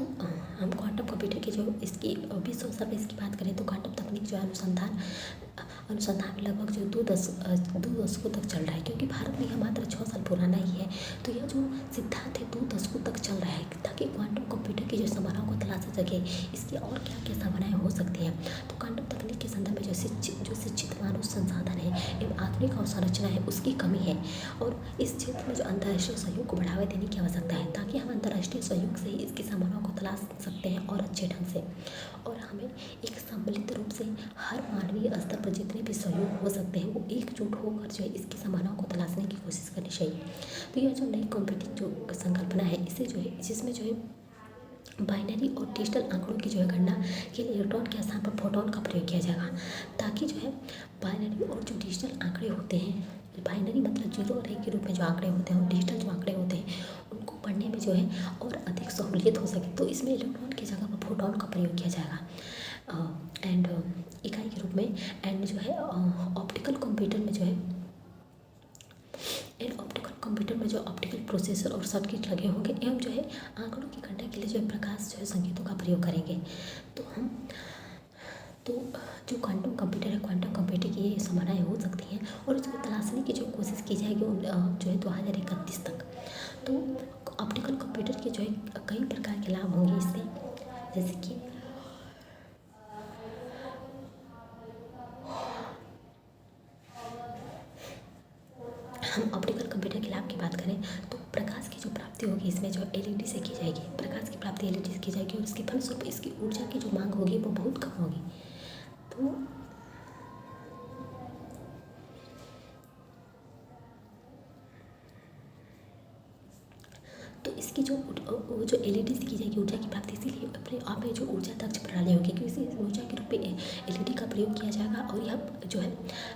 हम क्वांटम कंप्यूटर की जो इसकी विश्व स्तर पर इसकी बात करें तो क्वांटम तकनीक जो है अनुसंधान में लगभग जो दो दशकों तक चल रहा है, क्योंकि भारत में यह मात्र 6 साल पुराना ही है। तो यह जो सिद्धांत है 2 दशकों तक चल रहा है ताकि क्वांटम कंप्यूटर की जो संभावनाओं को तलाशा सके, इसकी और क्या क्या संभावनाएं हो सकती हैं। तो क्वांटम तकनीक के संदर्भ में जो शिक्षित मानव संसाधन है एवं आधुनिक अवसंरचना है उसकी कमी है, और इस क्षेत्र में जो अंतर्राष्ट्रीय सहयोग को बढ़ावा देने की आवश्यकता है ताकि हम अंतर्राष्ट्रीय सहयोग से ही इसकी संभावनाओं को तलाश सकते हैं और अच्छे ढंग से। और हमें एक सम्मिलित रूप से हर मानवीय स्तर पर जितने भी सहयोग हो सकते हैं वो एकजुट होकर जो है इसकी संभावनाओं को तलाशने की कोशिश करनी चाहिए। तो यह जो नई कंप्यूटिंग जो संकल्पना है इसे जो है जिसमें जो है बाइनरी और डिजिटल आंकड़ों की जो है गणना के लिए इलेक्ट्रॉन के स्थान पर फोटोन का प्रयोग किया जाएगा, ताकि जो है बाइनरी और जो डिजिटल आंकड़े होते हैं, बाइनरी मतलब 0 और 1 के रूप में जो आंकड़े होते हैं और डिजिटल जो आंकड़े होते हैं उनको पढ़ने में जो है और अधिक सहूलियत हो सके। तो इसमें इलेक्ट्रॉन की जगह पर फोटोन का प्रयोग किया जाएगा एंड इकाई के रूप में। एंड जो है ऑप्टिकल कंप्यूटर में जो ऑप्टिकल प्रोसेसर और सर्किट लगे होंगे एवं जो है आंकड़ों की गणना के लिए जो है प्रकाश जो है संकेतों का प्रयोग करेंगे। तो जो क्वांटम कंप्यूटर है, क्वांटम कंप्यूटर की ये संभावनाएं हो सकती हैं और इसको तलाशने की जो कोशिश की जाएगी जो है 2031 तक। तो ऑप्टिकल कंप्यूटर के जो है कई प्रकार के लाभ होंगे इससे, जैसे कि हम ऑप्टिकल कंप्यूटर के लाभ की बात करें तो प्रकाश की जो प्राप्ति होगी इसमें जो एलईडी से की जाएगी, प्रकाश की प्राप्ति एलईडी से की जाएगी और इसके फलस्वरूप इसकी ऊर्जा की जो मांग होगी वो बहुत कम होगी। तो इसकी जो एलईडी से की जाएगी ऊर्जा की प्राप्ति, इसीलिए अपने आप में जो ऊर्जा दक्ष प्रणाली होगी क्योंकि इस ऊर्जा के रूप में एलईडी का प्रयोग किया जाएगा और यह जो है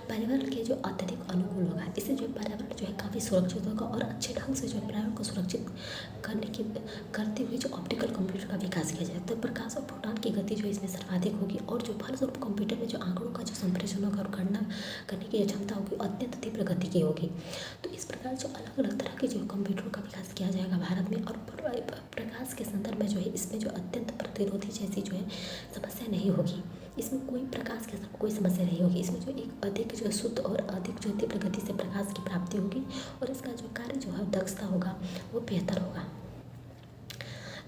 पर्यावरण के जो अत्यधिक अनुकूल होगा। इससे जो है पर्यावरण जो है काफ़ी सुरक्षित होगा और अच्छे ढंग से जो है पर्यावरण को सुरक्षित करते हुए जो ऑप्टिकल कंप्यूटर का विकास किया जाए। तो प्रकाश और फोटॉन की गति जो इसमें सर्वाधिक होगी और जो फलस्वरूप कंप्यूटर में जो आंकड़ों का जो संप्रेषण होगा और गणना करने की जो क्षमता होगी अत्यंत तीव्र गति की होगी। तो इस प्रकार जो अलग अलग तरह के जो कंप्यूटरों का विकास किया जाएगा भारत में, और प्रकाश के संदर्भ में जो है इसमें जो अत्यंत प्रतिरोधी जैसी जो है समस्या नहीं होगी। इसमें कोई प्रकाश के साथ कोई समस्या नहीं होगी। इसमें जो एक अधिक जो शुद्ध और अधिक जो तीव्र गति से प्रकाश की प्राप्ति होगी और इसका जो कार्य जो है दक्षता होगा वो बेहतर होगा।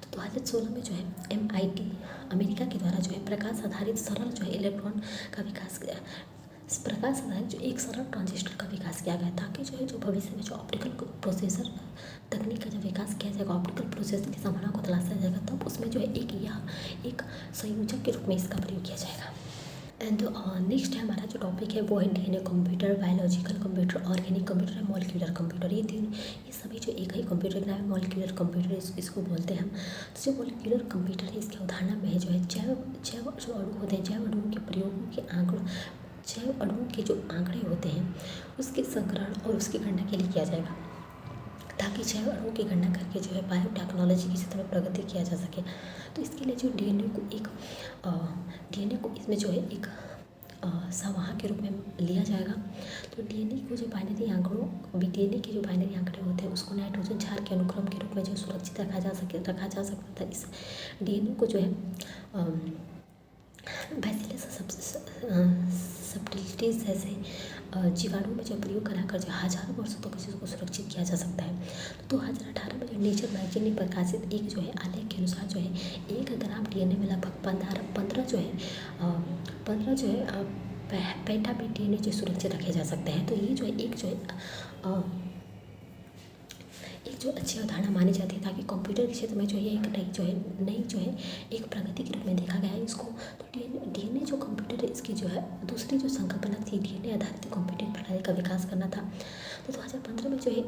तो 2016 में जो है MIT अमेरिका के द्वारा जो है प्रकाश आधारित सरल जो है इलेक्ट्रॉन का विकास किया, प्रकाश आधारित जो एक सरल ट्रांजिस्टर का विकास किया गया ताकि जो है जो भविष्य में जो ऑप्टिकल प्रोसेसर तकनीक का जब विकास किया जाएगा, ऑप्टिकल प्रोसेसर की संभावना को तलाशा जाएगा, तब उसमें जो है एक संयोजक के रूप में इसका प्रयोग किया जाएगा। एंड नेक्स्ट है हमारा जो टॉपिक है वो है DNA computer, biological computer, organic computer और मॉलिक्यूलर कंप्यूटर। ये सभी जो एक ही कंप्यूटर का नाम है मॉलिक्यूलर कंप्यूटर इसको बोलते हैं हम। तो जो मॉलिक्यूलर कंप्यूटर है इसके उदाहरण में है जो है जैव जो अणु होते हैं, जैव अणुओं के प्रयोगों के आंकड़ों, जैव अणुओं के जो आंकड़े होते हैं उसके संग्रहण और उसकी गणना के लिए किया जाएगा ताकि जैव अणुओं की गणना करके जो है बायोटेक्नोलॉजी की क्षेत्र में प्रगति किया जा सके। तो इसके लिए जो डीएनए को इसमें जो है एक संवाहक के रूप में लिया जाएगा। तो डीएनए को जो बाइनरी के जो बाइनरी आंकड़े होते हैं उसको नाइट्रोजन क्षार के अनुक्रम के रूप में जो सुरक्षित रखा जा सकता था। इस डीएनए को जो है बैसिलस सब्टिलिटीज जैसे जीवाणु में जो प्रयोग कराकर जो हज़ारों वर्षों तक इसको सुरक्षित किया जा सकता है। तो 2018 में जो नेचर मैगजीन में प्रकाशित एक जो है आलेख के अनुसार जो है 1 ग्राम डीएनए में लगभग 15 जो है पेटाबाइट डीएनए जो सुरक्षित रखे जा सकते हैं। तो ये जो है एक जो अच्छी अवधारणा मानी जाती है ताकि कंप्यूटर के क्षेत्र में जो ये एक नई एक प्रगति के रूप में देखा गया है इसको। तो डीएनए जो कंप्यूटर है इसकी जो है दूसरी जो संकल्पना थी डीएनए आधारित कंप्यूटिंग प्रणाली का विकास करना था। तो 2015 में जो है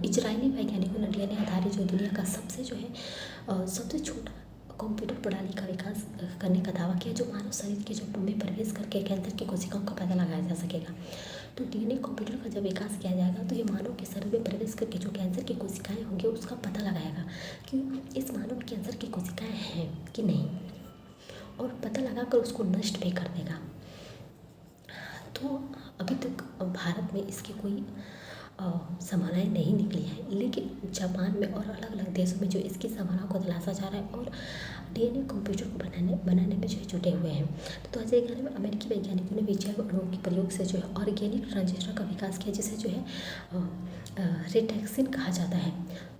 इजरायली वैज्ञानिकों ने डीएनए आधारित जो दुनिया का सबसे छोटा कंप्यूटर प्रणाली का विकास करने का दावा किया जो मानव शरीर के जो में प्रवेश करके कैंसर की कोशिकाओं का पता लगाया जा सकेगा। तो डीएनए कंप्यूटर का जब विकास किया जाएगा तो ये मानव के शरीर में प्रवेश करके जो कैंसर की कोशिकाएं होंगी उसका पता लगाएगा कि इस मानव कैंसर की कोशिकाएं हैं कि नहीं। और पता लगाकर उसको नष्ट भी कर देगा। तो अभी तक भारत में इसकी कोई संभावनाएँ नहीं निकली हैं, लेकिन जापान में और अलग अलग देशों में जो इसकी संभावनाओं को तलाशा जा रहा है और डीएनए कंप्यूटर को बनाने में जो है जुटे हुए हैं। तो 2011 में अमेरिकी वैज्ञानिकों ने विजय अणुओं के प्रयोग से जो है ऑर्गेनिक ट्रांजिस्टर का विकास किया, जिसे जो है रेटेक्सिन कहा जाता है।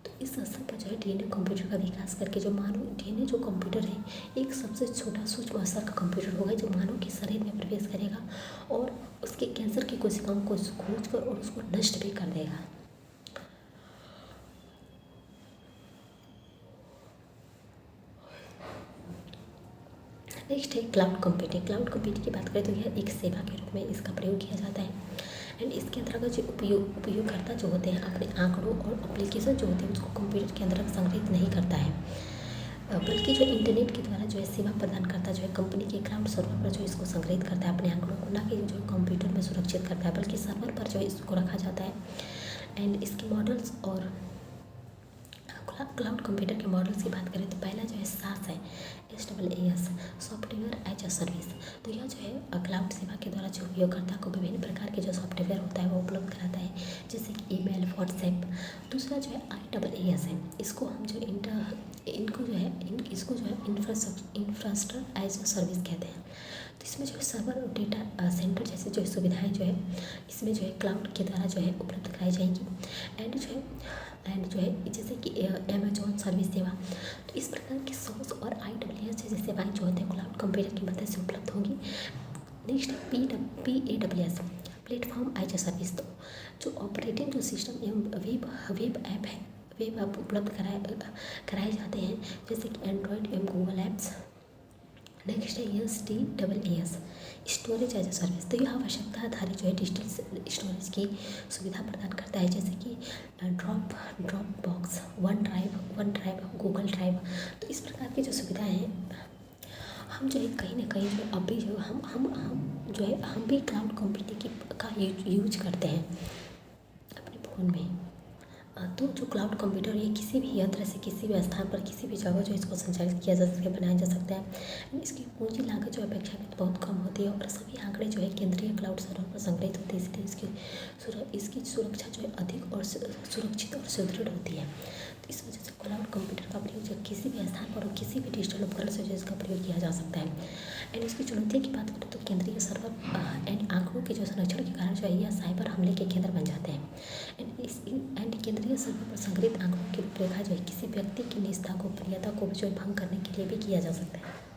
तो इस स्तर पर जो है डीएनए कंप्यूटर का विकास करके जो मानव डीएनए जो कंप्यूटर है एक सबसे छोटा सूक्ष्म स्तर का कंप्यूटर होगा जो मानव के शरीर में प्रवेश करेगा और उसके कैंसर की कोशिकाओं को खोज कर और उसको नष्ट भी कर देगा। नेक्स्ट है क्लाउड कंप्यूटिंग। क्लाउड कंप्यूटिंग की बात करें तो यह एक सेवा के रूप में इसका प्रयोग किया जाता है एंड इसके अंतर्गत जो उपयोगकर्ता जो होते हैं अपने आंकड़ों और एप्लीकेशन जो होते हैं उसको कंप्यूटर के अंदर संग्रहित नहीं करता है, बल्कि जो इंटरनेट के द्वारा जो है सेवा प्रदान करता जो है कंपनी के क्लाउड सर्वर पर जो इसको संग्रहित करता है अपने आंकड़ों को, ना कि जो कंप्यूटर में सुरक्षित करता है बल्कि सर्वर पर जो है इसको रखा जाता है। एंड इसके मॉडल्स और क्लाउड कंप्यूटर के मॉडल्स की बात करें तो पहला जो है सास है, SaaS software as a service. तो यह जो है क्लाउड सेवा के द्वारा जो उपयोगकर्ता को विभिन्न प्रकार के जो सॉफ्टवेयर होता है वो उपलब्ध कराता है, जैसे कि ईमेल, व्हाट्सएप। दूसरा जो है IaaS है, इसको हम जो इसको जो है इंफ्रास्ट्रक्चर एज अ सर्विस कहते हैं। तो इसमें जो है सर्वर और डेटा सेंटर जैसे जो सुविधाएं जो है इसमें जो है क्लाउड के द्वारा जो है उपलब्ध कराई जाएंगी। एंड जो है जैसे कि अमेजॉन सर्विस सेवा। तो इस प्रकार की SaaS और IaaS जैसी सेवाएं जो होते हैं क्लाउड कंप्यूटर की मदद से उपलब्ध होंगी। Next PaaS platform as a service. तो जो ऑपरेटिंग जो सिस्टम एवं वेब ऐप उपलब्ध कराए जाते हैं, जैसे कि एंड्रॉयड एवं गूगल ऐप्स। नेक्स्ट है SaaS storage as a service. तो यह आवश्यकता आधारित जो है डिजिटल स्टोरेज की सुविधा प्रदान करता है, जैसे कि drop box, one drive, Google drive. तो इस प्रकार की जो सुविधाएं हैं हम जो है कहीं ना कहीं जो अभी जो हम भी क्लाउड कंप्यूटिंग का यूज करते हैं अपने फ़ोन में। तो जो क्लाउड कंप्यूटर ये किसी भी यंत्र से किसी भी स्थान पर किसी भी जगह जो इसको संचालित किया जा सकता है, बनाया जा सकता है। इसकी पूंजी लागत जो अपेक्षाकृत बहुत कम होती है और सभी आंकड़े जो है केंद्रीय क्लाउड सर्वर पर संग्रहित होते हैं, इसलिए इसकी सुरक्षा जो है अधिक और सुरक्षित और सुदृढ़ होती है। तो इस वजह से क्लाउड कंप्यूटर का प्रयोग जो किसी भी स्थान पर और किसी भी डिजिटल उपकरण से जो इसका प्रयोग किया जा सकता है। एंड इसकी चुनौतियों की बात करें तो केंद्रीय सर्वर एंड आंकड़ों के जो संरक्षण के कारण जो है यह साइबर हमले के केंद्र बन जाते हैं। एंड केंद्रीय सर्वर पर संग्रहित आंकड़ों की रूपरेखा जो है किसी व्यक्ति की निजता गोपनीयता को जो भंग करने के लिए भी किया जा सकता है।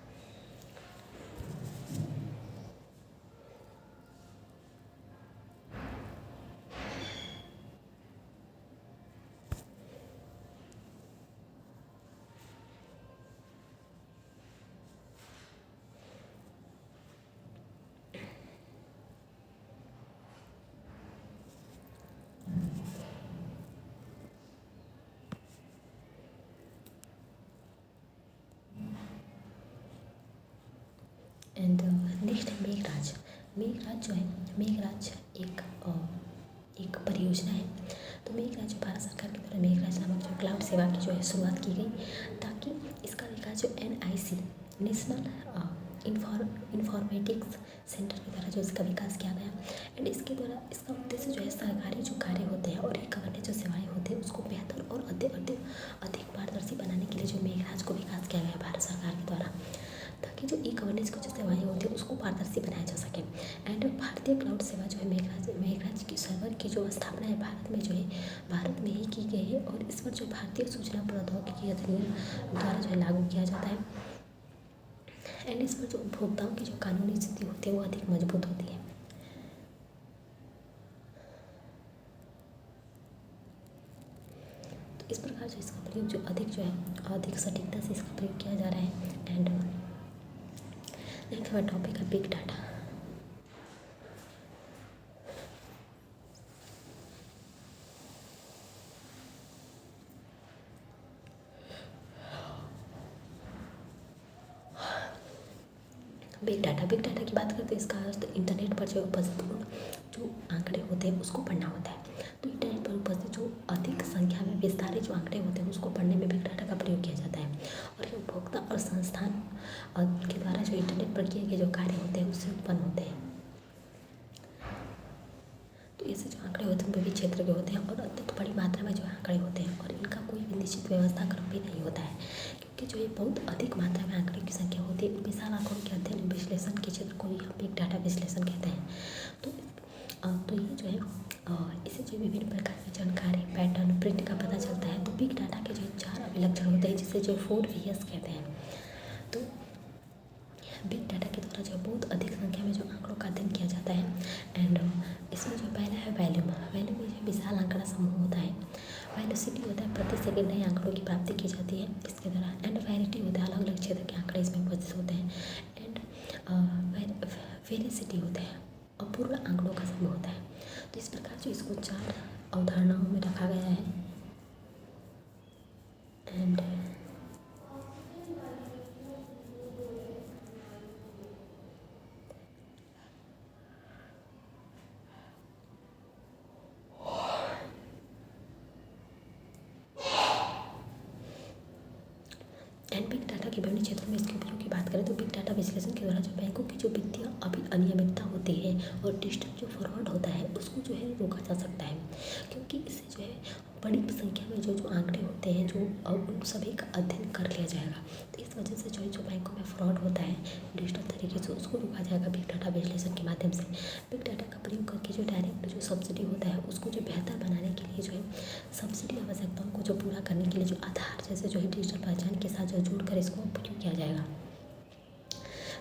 एंड नेक्स्ट है मेघराज। मेघराज एक परियोजना है। तो मेघराज भारत सरकार के द्वारा मेघराज नामक जो क्लाउड सेवा की जो है शुरुआत की गई, ताकि इसका विकास जो NIC नेशनल इंफॉर्मेटिक्स सेंटर के द्वारा जो इसका विकास किया गया। एंड इसके द्वारा इसका उद्देश्य जो है सरकारी जो कार्य होते हैं और ई-गवर्नेंस जो सेवाएं होते हैं उसको बेहतर और अधिक पारदर्शी बनाने के लिए जो मेघराज को विकास किया गया भारत सरकार के द्वारा, ताकि जो ई-गवर्नेंस की जो सेवाएं होती हैं उसको पारदर्शी बनाया जा सके। एंड भारतीय क्लाउड सेवा जो है मेघराज की सर्वर की जो स्थापना है भारत में ही की गई है और इस पर जो भारतीय सूचना प्रौद्योगिकी अधिनियम द्वारा जो है लागू किया जाता है। एंड इस पर जो उपभोक्ताओं की जो कानूनी स्थिति होती है वो अधिक मजबूत होती है। तो इस प्रकार जो इसका प्रयोग जो अधिक सटीकता से इसका प्रयोग किया जा रहा है। एंड नेक्स्ट हमारा टॉपिक है बिग डाटा। बिग डाटा की बात करते हैं, इसका अर्थ इंटरनेट पर जो उपस्थित जो आंकड़े होते हैं उसको पढ़ना होता है। तो इंटरनेट पर उपस्थित जो अधिक संख्या में विस्तारित जो आंकड़े होते हैं उसको पढ़ने में बिग डाटा का प्रयोग किया जाता है और ये उपभोक्ता और संस्थान के द्वारा जो के जो कार्य होते हैं उससे उत्पन्न होते हैं। तो ऐसे जो आंकड़े होते हैं विभिन्न क्षेत्र के होते हैं और अत्यंत बड़ी मात्रा में जो आंकड़े होते हैं और इनका कोई भी निश्चित व्यवस्था क्रम भी नहीं होता है, क्योंकि जो ये बहुत अधिक मात्रा में आंकड़े की संख्या होती है। विशाल आंकड़ों के अध्ययन विश्लेषण के क्षेत्र को ही हम बिग डाटा विश्लेषण कहते हैं। तो ये जो है इससे जो विभिन्न प्रकार की जानकारी पैटर्न प्रिंट का पता चलता है। तो बिग डाटा के जो 4 अभिलक्षण होते हैं जिसे जो 4 V's कहते हैं। तो बिग डाटा के द्वारा जो बहुत अधिक संख्या में जो आंकड़ों का अध्ययन किया जाता है। एंड इसमें जो पहला है वैल्यूम में जो विशाल आंकड़ा समूह होता है। वेलोसिटी होता है प्रति सेकंड नए आंकड़ों की प्राप्ति की जाती है इसके द्वारा। एंड वैरायटी होता है अलग अलग क्षेत्र के आंकड़े इसमें उपस्थित होते हैं। एंड वेरिसिटी होता है अपूर्ण आंकड़ों का समूह होता है। तो इस प्रकार जो इसको 4 अवधारणाओं में रखा गया है। एंड बिग डाटा के विभिन्न क्षेत्रों में इसके उपयोग की बात करें तो बिग डाटा विश्लेषण के द्वारा जो बैंकों की जो वित्तीय अनियमितता होती है और डिजिटल जो फ्रॉड होता है उसको जो है रोका जा सकता है, क्योंकि इससे जो है बड़ी संख्या में जो आंकड़े होते हैं जो उन सभी का अध्ययन कर लिया जाएगा। तो इस वजह से जो बैंकों में फ्रॉड होता है डिजिटल तरीके से उसको रोका जाएगा बिग डाटा विश्लेषण के माध्यम से। बिग डाटा का प्रयोग करके जो डायरेक्ट जो सब्सिडी होता है उसको जो बेहतर बनाने के लिए जो है सब्सिडी आवश्यकताओं को जो पूरा करने के लिए जो आधार जैसे जो है डिजिटल पहचान के साथ जो जोड़कर इसको उपयोग किया जाएगा,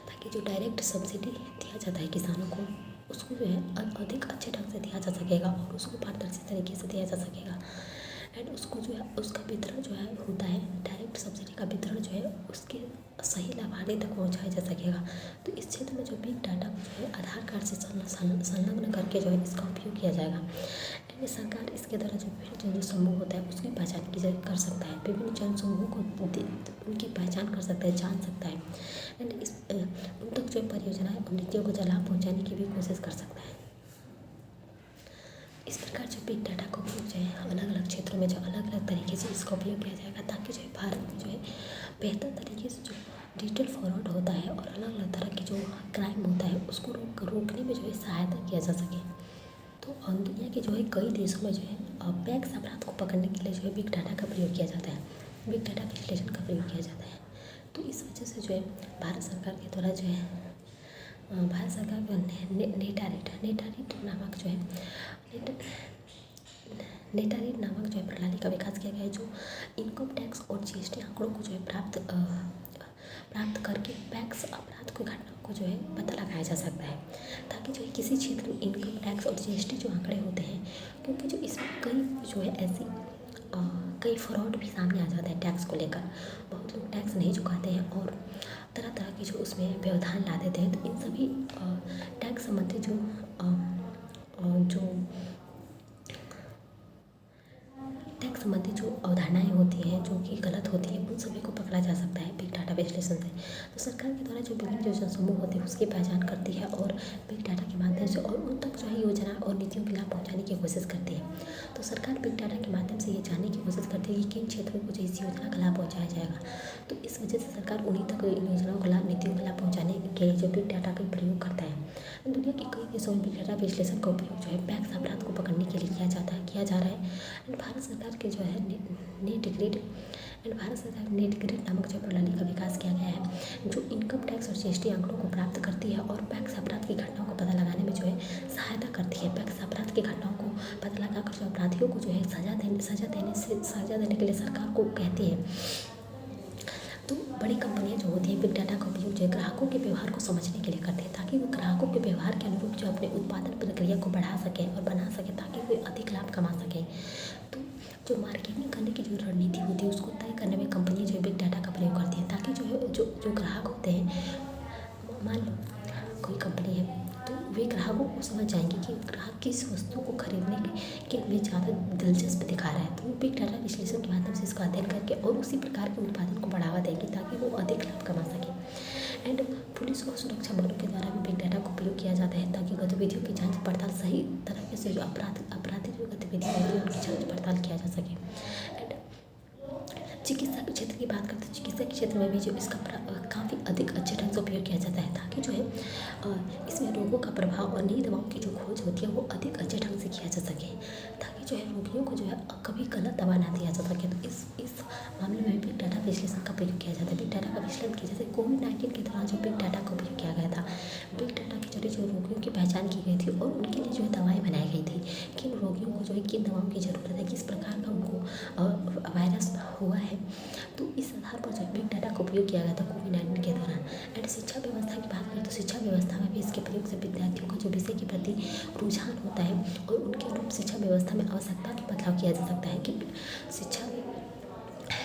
ताकि जो डायरेक्ट सब्सिडी दिया जाता है किसानों को उसको जो है अधिक अच्छे ढंग से दिया जा सकेगा और उसको पारदर्शी तरीके से दिया जा सकेगा। एंड उसको जो है उसका वितरण जो है होता है डायरेक्ट सब्सिडी का वितरण जो है उसके सही लाभार्थी तक पहुंचाया जा सकेगा। तो इस क्षेत्र में जो बिग डाटा को जो है आधार कार्ड से संलग्न करके जो है इसका उपयोग किया जाएगा। एंड सरकार इसके द्वारा जो विभिन्न जो समूह होता है उसकी पहचान कर सकता है, विभिन्न जन समूहों को उनकी पहचान कर सकता है, जान सकता है। एंड उन तक जो परियोजनाएं और नीतियों को लाभ पहुँचाने की भी कोशिश कर सकता है। इस प्रकार जो बिग डाटा का उपयोग जो है अलग अलग क्षेत्रों में जो अलग अलग तरीके से इसका उपयोग किया जाएगा, ताकि जो है भारत में जो है बेहतर तरीके से जो डिजिटल फ्रॉड होता है और अलग अलग तरह की जो क्राइम होता है उसको रोकने में जो है सहायता किया जा सके। तो दुनिया के जो है कई देशों में जो है पैक्स अपराध को पकड़ने के लिए जो है बिग डाटा का प्रयोग किया जाता है, बिग डाटा विश्लेषण का प्रयोग किया जाता है। तो इस वजह से जो है भारत सरकार के द्वारा जो है भारत सरकार का नेटारीट नामक जो है प्रणाली का विकास किया गया है, जो इनकम टैक्स और जीएसटी आंकड़ों को जो है प्राप्त करके पैक्स अपराध की घटनाओं को जो है पता लगाया जा सकता है, ताकि जो है किसी क्षेत्र में इनकम टैक्स और जीएसटी जो आंकड़े होते हैं, क्योंकि जो इसमें कई जो है ऐसी कई फ्रॉड भी सामने आ जाते हैं टैक्स को लेकर। बहुत लोग टैक्स नहीं चुकाते हैं और तरह तरह की जो उसमें व्यवधान ला देते हैं। तो इन सभी टैक्स संबंधी जो टैक्स संबंधी जो अवधारणाएं होती हैं जो कि गलत होती हैं उन सभी को पकड़ा जा सकता है बिग डाटा विश्लेषण से। तो सरकार के द्वारा जो विभिन्न जो जनसमूह होते हैं उसकी पहचान करती है और बिग डाटा के माध्यम से और उन तक जो है योजना और नीतियों के लाभ पहुँचाने की कोशिश करती है। तो सरकार बिग डाटा के माध्यम से ये जानने की कोशिश करती है कि किन क्षेत्रों को जो इस योजना का लाभ पहुँचाया जाएगा। तो इस वजह से सरकार उन्हीं तक इन योजनाओं का लाभ नीतियों का लाभ पहुँचाने के लिए जो बिग डाटा का प्रयोग करता है। दुनिया के कई देशों में बिग डाटा विश्लेषण का उपयोग जो है पैक्स अपराध को पकड़ने के लिए किया जा रहा है। एंड भारत सरकार के जो है नेट ग्रिड नामक जो प्रणाली का विकास किया गया है, जो इनकम टैक्स और जीएसटी आंकड़ों को प्राप्त करती है और पैक्स अपराध की घटनाओं को पता लगाने में जो है सहायता करती है। पैक्स अपराध की घटनाओं को पता लगाकर जो अपराधियों को जो है सजा देने के लिए सरकार को कहती है। तो बड़ी कंपनियां जो होती हैं बिग डाटा का उपयोग जो है ग्राहकों के व्यवहार को समझने के लिए करते हैं, ताकि वो ग्राहकों के व्यवहार के अनुरूप जो अपने उत्पादन प्रक्रिया को बढ़ा सकें और बना सकें, ताकि वे अधिक लाभ कमा सकें। तो जो मार्केटिंग करने की जो रणनीति होती है उसको तय करने में कंपनियां जो है बिग डाटा का प्रयोग करती हैं, ताकि जो है जो ग्राहक होते हैं, मान लो कोई कंपनी है तो वे ग्राहकों को समझ जाएंगे कि ग्राहक किस वस्तु को खरीदने के में ज़्यादा दिलचस्प दिखा रहा है। तो वो बिग डाटा विश्लेषण के माध्यम से इसका अध्ययन करके और उसी प्रकार के उत्पादन को बढ़ावा देंगे ताकि वो अधिक लाभ कमा सके। एंड पुलिस और सुरक्षा बलों के द्वारा भी बिग डाटा का उपयोग किया जाता है, ताकि गतिविधियों की जांच पड़ताल सही तरीके से जो अपराधी जो गतिविधियाँ होती है उनकी जाँच पड़ताल किया जा सके। चिकित्सा के क्षेत्र की बात करते हैं, चिकित्सा के क्षेत्र में भी जो इसका काफ़ी अधिक अच्छे ढंग से उपयोग किया जाता है, ताकि जो है इसमें रोगों का प्रभाव और नई दवाओं की जो खोज होती है वो अधिक अच्छे ढंग से किया जा सके, ताकि जो है रोगियों को जो है कभी गलत दवा ना दिया जा सके। तो इस मामले में बिग डाटा विश्लेषण का प्रयोग किया जाता है। बिग डाटा का विश्लेषण किया, जैसे कोविड-19 के दौरान जो बिग डाटा का उपयोग किया गया था, बिग डाटा के जरिए जो रोगियों की पहचान की गई थी और उनके लिए जो है दवाएँ बनाई गई थी, किन रोगियों को जो है किन दवाओं की ज़रूरत है, किस प्रकार का उनको वायरस हुआ है। तो इस आधार पर जो बिग डाटा का उपयोग किया गया था कोविड-19 के दौरान। एंड शिक्षा व्यवस्था की बात करें तो शिक्षा व्यवस्था में भी इसके प्रयोग से विद्यार्थियों का जो विषय के प्रति रुझान होता है और उनके अनुरूप शिक्षा व्यवस्था में आवश्यकता के बदलाव किया जा सकता है कि शिक्षा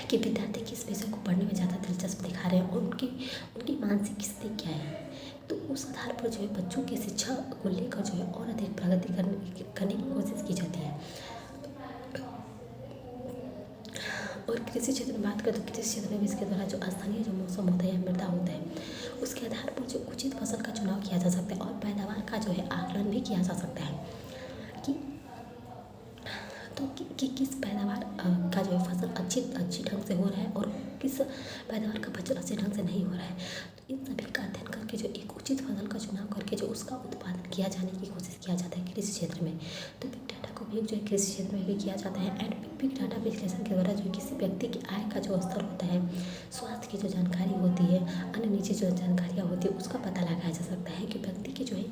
कि विद्यार्थी किस विषय को पढ़ने में ज़्यादा दिलचस्प दिखा रहे हैं और उनकी मानसिक स्थिति क्या है। तो उस आधार पर जो है बच्चों की शिक्षा को लेकर जो है और अधिक प्रगति करने की कोशिश की जाती है। और कृषि क्षेत्र में बात करें तो कृषि क्षेत्र में भी इसके द्वारा जो स्थानीय जो मौसम होता है या मृदा होता है, उसके आधार पर जो उचित फसल का चुनाव किया जा सकता है और पैदावार का जो है आकलन भी किया जा सकता है कि किस पैदावार का जो है फसल अच्छी ढंग से हो रहा है और किस पैदावार का फसल अच्छे ढंग से नहीं हो रहा है। तो इन सभी का अध्ययन करके जो एक उचित फसल का चुनाव करके जो उसका उत्पादन किया जाने की कोशिश किया जाता है कृषि क्षेत्र में। तो बिग डाटा का उपयोग जो है कृषि क्षेत्र में भी किया जाता है। एंड बिग डाटा विश्लेषण के द्वारा जो किसी व्यक्ति की आय का जो स्तर होता है, स्वास्थ्य की जो जानकारी होती है, अन्य निजी जो जानकारियाँ होती है, उसका पता लगाया जा सकता है कि व्यक्ति के जो है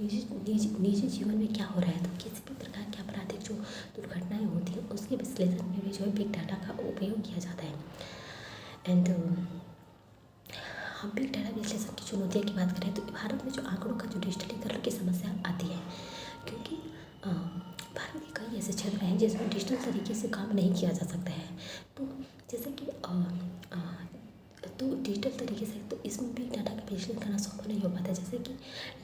निजी जीवन में क्या हो रहा है। तो किसी भी प्रकार के आपराधिक जो दुर्घटनाएं होती हैं उसके विश्लेषण में भी जो है बिग डाटा का उपयोग किया जाता है। एंड हम बिग डाटा विश्लेषण की चुनौतियों की बात करें तो भारत में जो आंकड़ों का जो डिजिटलीकरण की समस्या आती है, क्योंकि भारत के कई ऐसे क्षेत्र हैं जिसमें डिजिटल तरीके से काम नहीं किया जा सकता है। तो जैसे कि तो डिजिटल तरीके से तो इसमें बिग डाटा का विश्लेषण करना संभव नहीं हो पाता है। जैसे कि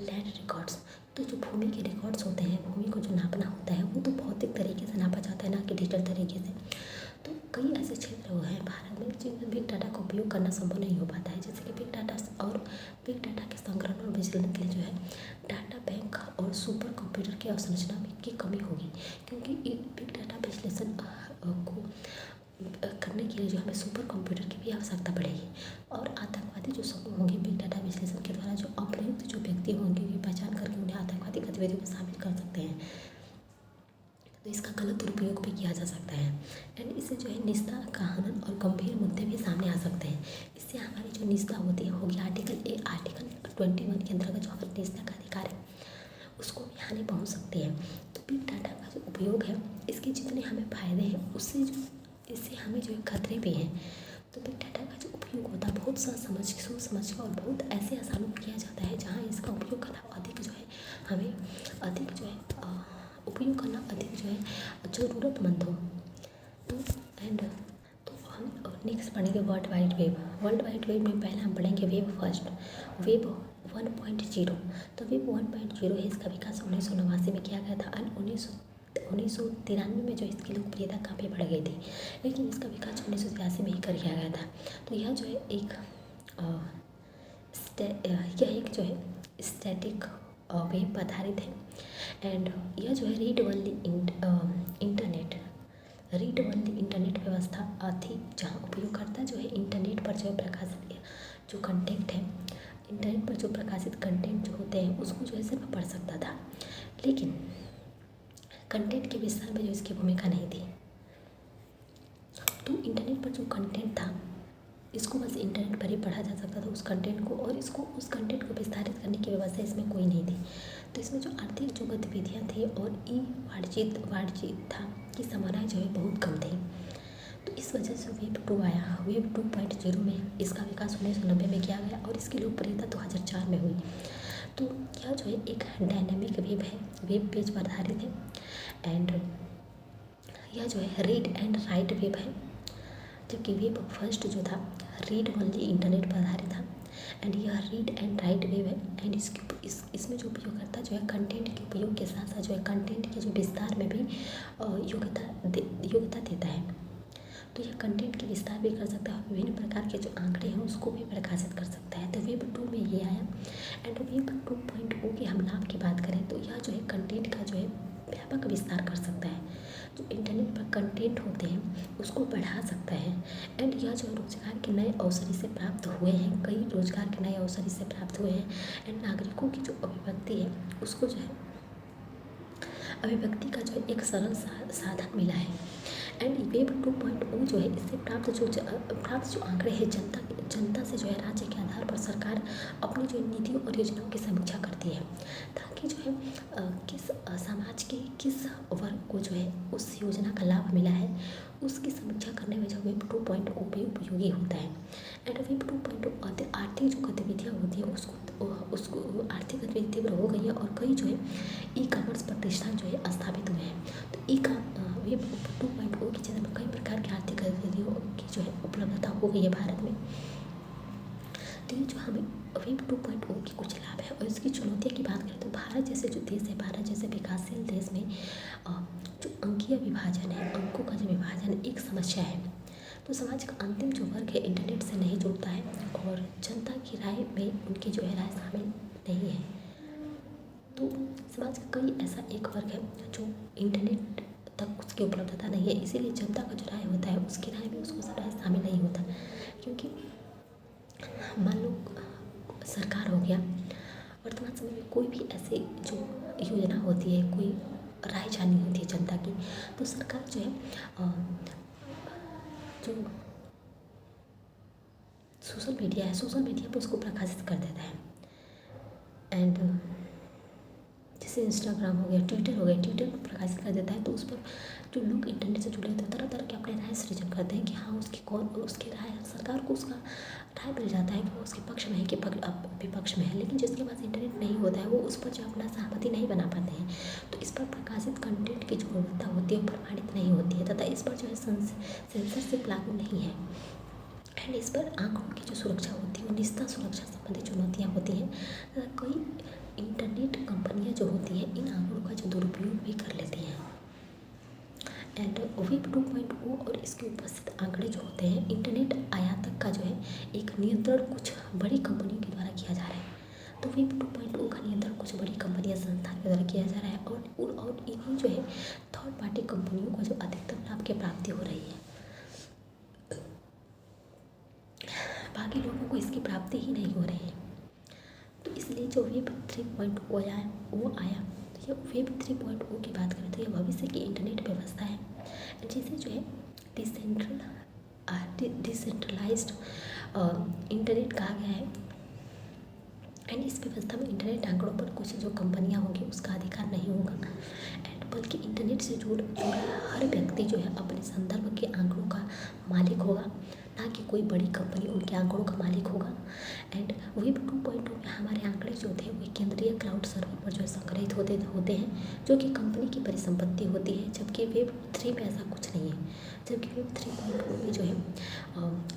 लैंड रिकॉर्ड्स, तो जो भूमि के रिकॉर्ड्स होते हैं, भूमि को जो नापना होता है वो तो भौतिक तरीके से नापा जाता है, ना कि डिजिटल तरीके से। तो कई ऐसे क्षेत्र हैं भारत में जिनमें बिग डाटा का उपयोग करना संभव नहीं हो पाता है। जैसे कि बिग डाटा के संग्रहण और विश्लेषण के लिए जो है डाटा बैंक और सुपर कंप्यूटर की अवसंरचना की कमी होगी, क्योंकि बिग डाटा विश्लेषण को करने के लिए जो हमें सुपर कंप्यूटर की भी आवश्यकता पड़ेगी। और आतंकवादी जो समूह होंगे बिग डाटा विश्लेषण के द्वारा जो अप्रयुक्त जो व्यक्ति होंगे उनकी पहचान करके उन्हें आतंकवादी गतिविधियों में शामिल कर सकते हैं। तो इसका गलत दुरुपयोग भी किया जा सकता है। एंड इससे जो है निजता का हनन और गंभीर मुद्दे भी सामने आ सकते हैं। इससे हमारी जो निजता होती है होगी आर्टिकल 21 के अंतर्गत जो हमारी निजता का अधिकार है उसको भी हानि पहुँच सकती है। तो बिग डाटा का जो उपयोग है, इसके जितने हमें फायदे हैं इससे हमें जो है खतरे भी हैं। तो बिग डाटा का जो उपयोग होता है बहुत सोच समझ कर और बहुत ऐसे स्थानों पर किया जाता है जहाँ इसका उपयोग करना अधिक जो है हमें अधिक जो है उपयोग करना अधिक जो है ज़रूरतमंद हो। तो हम नेक्स्ट पढ़ेंगे world wide web. World wide web में पहले हम पढ़ेंगे वेब 1.0। तो वेब 1.0 है, इसका विकास 1989 में किया गया था। 1993 में जो इसकी लोकप्रियता काफ़ी बढ़ गई थी, लेकिन इसका विकास 1983 में ही कर किया गया था। तो यह जो है एक जो है स्टैटिक वेब आधारित है। एंड यह जो है रीड ओनली इंटरनेट व्यवस्था थी, जहाँ उपयोगकर्ता जो है इंटरनेट पर जो है प्रकाशित जो कंटेंट है, इंटरनेट पर जो प्रकाशित कंटेंट जो होते हैं उसको जो है सिर्फ पढ़ सकता था, लेकिन कंटेंट के विस्तार में जो इसकी भूमिका नहीं थी। तो इंटरनेट पर जो कंटेंट था इसको बस इंटरनेट पर ही पढ़ा जा सकता था उस कंटेंट को, और उस कंटेंट को विस्तारित करने की व्यवस्था इसमें कोई नहीं थी। तो इसमें जो आर्थिक जो गतिविधियाँ थी और वाणिज्यिक था की संभावनाएँ जो है बहुत कम थी। तो इस वजह से वेब 2 आया। वेब 2.0 में इसका विकास 1990 में किया गया और इसकी लोकप्रियता 2004 में हुई। तो यह जो है एक डायनेमिक वेब है, वेब पेज पर आधारित है। एंड यह जो है रीड एंड राइट वेब है, जबकि वेब फर्स्ट जो था रीड ओनली इंटरनेट पर आधारित था। एंड यह रीड एंड राइट वेब है। एंड इसमें जो उपयोगकर्ता जो है कंटेंट के उपयोग के साथ साथ जो है कंटेंट के जो विस्तार में भी योग्यता देता है। तो यह कंटेंट के विस्तार भी कर सकता है, विभिन्न प्रकार के जो आंकड़े हैं उसको भी प्रकाशित कर सकता है। तो वेब 2 में ये आया। एंड वेब 2.0 के हम लाभ की बात करें तो यह जो है कंटेंट का जो है व्यापक विस्तार कर सकता है। जो इंटरनेट पर कंटेंट होते हैं उसको बढ़ा सकता है। एंड यह जो रोज़गार के नए अवसर इससे प्राप्त हुए हैं, कई रोज़गार के नए अवसर इससे प्राप्त हुए हैं। एंड नागरिकों की जो अभिव्यक्ति है उसको जो है अभिव्यक्ति का जो है एक सरल साधन मिला है। एंड वेब 2.0 जो है इससे प्राप्त जो आंकड़े हैं जनता से जो है राज्य के आधार पर सरकार अपनी जो नीतियों और योजनाओं की समीक्षा करती है, ताकि जो है किस समाज के किस वर्ग को जो है उस योजना का लाभ मिला है उसकी समीक्षा करने में जो वेब 2.0 भी उपयोगी होता है। एंड वेब 2.0 आर्थिक जो गतिविधियाँ होती हैं उसको आर्थिक गतिविधि तीव्र हो गई है और कई जो है ई कॉमर्स प्रतिष्ठान जो है स्थापित हुए हैं। तो वेब 2.0 के क्षेत्र में कई प्रकार की आर्थिक गतिविधियों की जो है उपलब्धता हो गई है भारत में। तो ये जो हमें वेब 2.0 के कुछ लाभ है और इसकी चुनौतियों की बात करें तो भारत जैसे जो देश है, भारत जैसे विकासशील देश में जो अंकीय विभाजन है, अंकों का जो विभाजन एक समस्या है। तो समाज का अंतिम जो वर्ग है इंटरनेट से नहीं जुड़ता है और जनता की राय में उनकी जो है राय शामिल नहीं है। तो समाज का कई ऐसा एक वर्ग है जो इंटरनेट तक उसकी उपलब्धता नहीं है, इसीलिए जनता का जो राय होता है उसकी राय में उसको राय शामिल नहीं होता। क्योंकि मान लो सरकार हो गया, वर्तमान समय में कोई भी ऐसी जो योजना होती है, कोई राय जाननी होती है जनता की, तो सरकार जो है जो सोशल मीडिया पर उसको प्रकाशित कर देता है। एंड जैसे इंस्टाग्राम हो गया, ट्विटर पर प्रकाशित कर देता है। तो उस पर जो लोग इंटरनेट से जुड़े होते हैं तरह तरह के अपने राय सृजन करते हैं कि हाँ उसकी राय, सरकार को उसका राय मिल जाता है कि वो उसके पक्ष में है कि विपक्ष में है। लेकिन जिसके पास इंटरनेट नहीं होता है वो उस पर जो अपना सहमति नहीं बना पाते हैं। तो इस पर प्रकाशित कंटेंट की जो गुणवत्ता होती है वो प्रमाणित नहीं होती है तथा इस पर जो है सेंसरशिप लागू नहीं है। एंड इस पर आंकड़ों की जो सुरक्षा होती है वो निजता सुरक्षा संबंधी चुनौतियाँ होती हैं तथा कई इंटरनेट कंपनियां जो होती हैं इन आंकड़ों का जो दुरुपयोग भी कर लेती हैं। एंड वेब 2.0 और इसके उपस्थित आंकड़े जो होते हैं इंटरनेट आयातक का जो है एक नियंत्रण कुछ बड़ी कंपनियों के द्वारा किया जा रहा है। तो वेब 2.0 का नियंत्रण कुछ बड़ी कंपनियां संस्थान के द्वारा किया जा रहा है और इन्हीं जो है थर्ड पार्टी कंपनियों को जो अधिकतम लाभ की प्राप्ति हो रही है, बाकी लोगों को इसकी प्राप्ति ही नहीं हो रही है। तो इसलिए जो वेब 3.0 आया तो ये वेब 3.0 की बात करें तो ये भविष्य की इंटरनेट व्यवस्था है जिसे जो है डिसेंट्रलाइज्ड इंटरनेट कहा गया है। एंड इस व्यवस्था में इंटरनेट आंकड़ों पर कुछ जो कंपनियां होंगी उसका अधिकार नहीं होगा, एंड बल्कि इंटरनेट से जुड़ा हर व्यक्ति जो है अपने संदर्भ के आंकड़ों का मालिक होगा, ना कि कोई बड़ी कंपनी उनके आंकड़ों का मालिक होगा। एंड वेब 2.0 में हमारे आंकड़े जो होते हैं वो केंद्रीय क्लाउड सर्वर पर जो है संग्रहित होते हैं जो कि कंपनी की परिसंपत्ति होती है, जबकि वेब 3 में ऐसा कुछ नहीं है। जबकि वेब 3.0 में जो है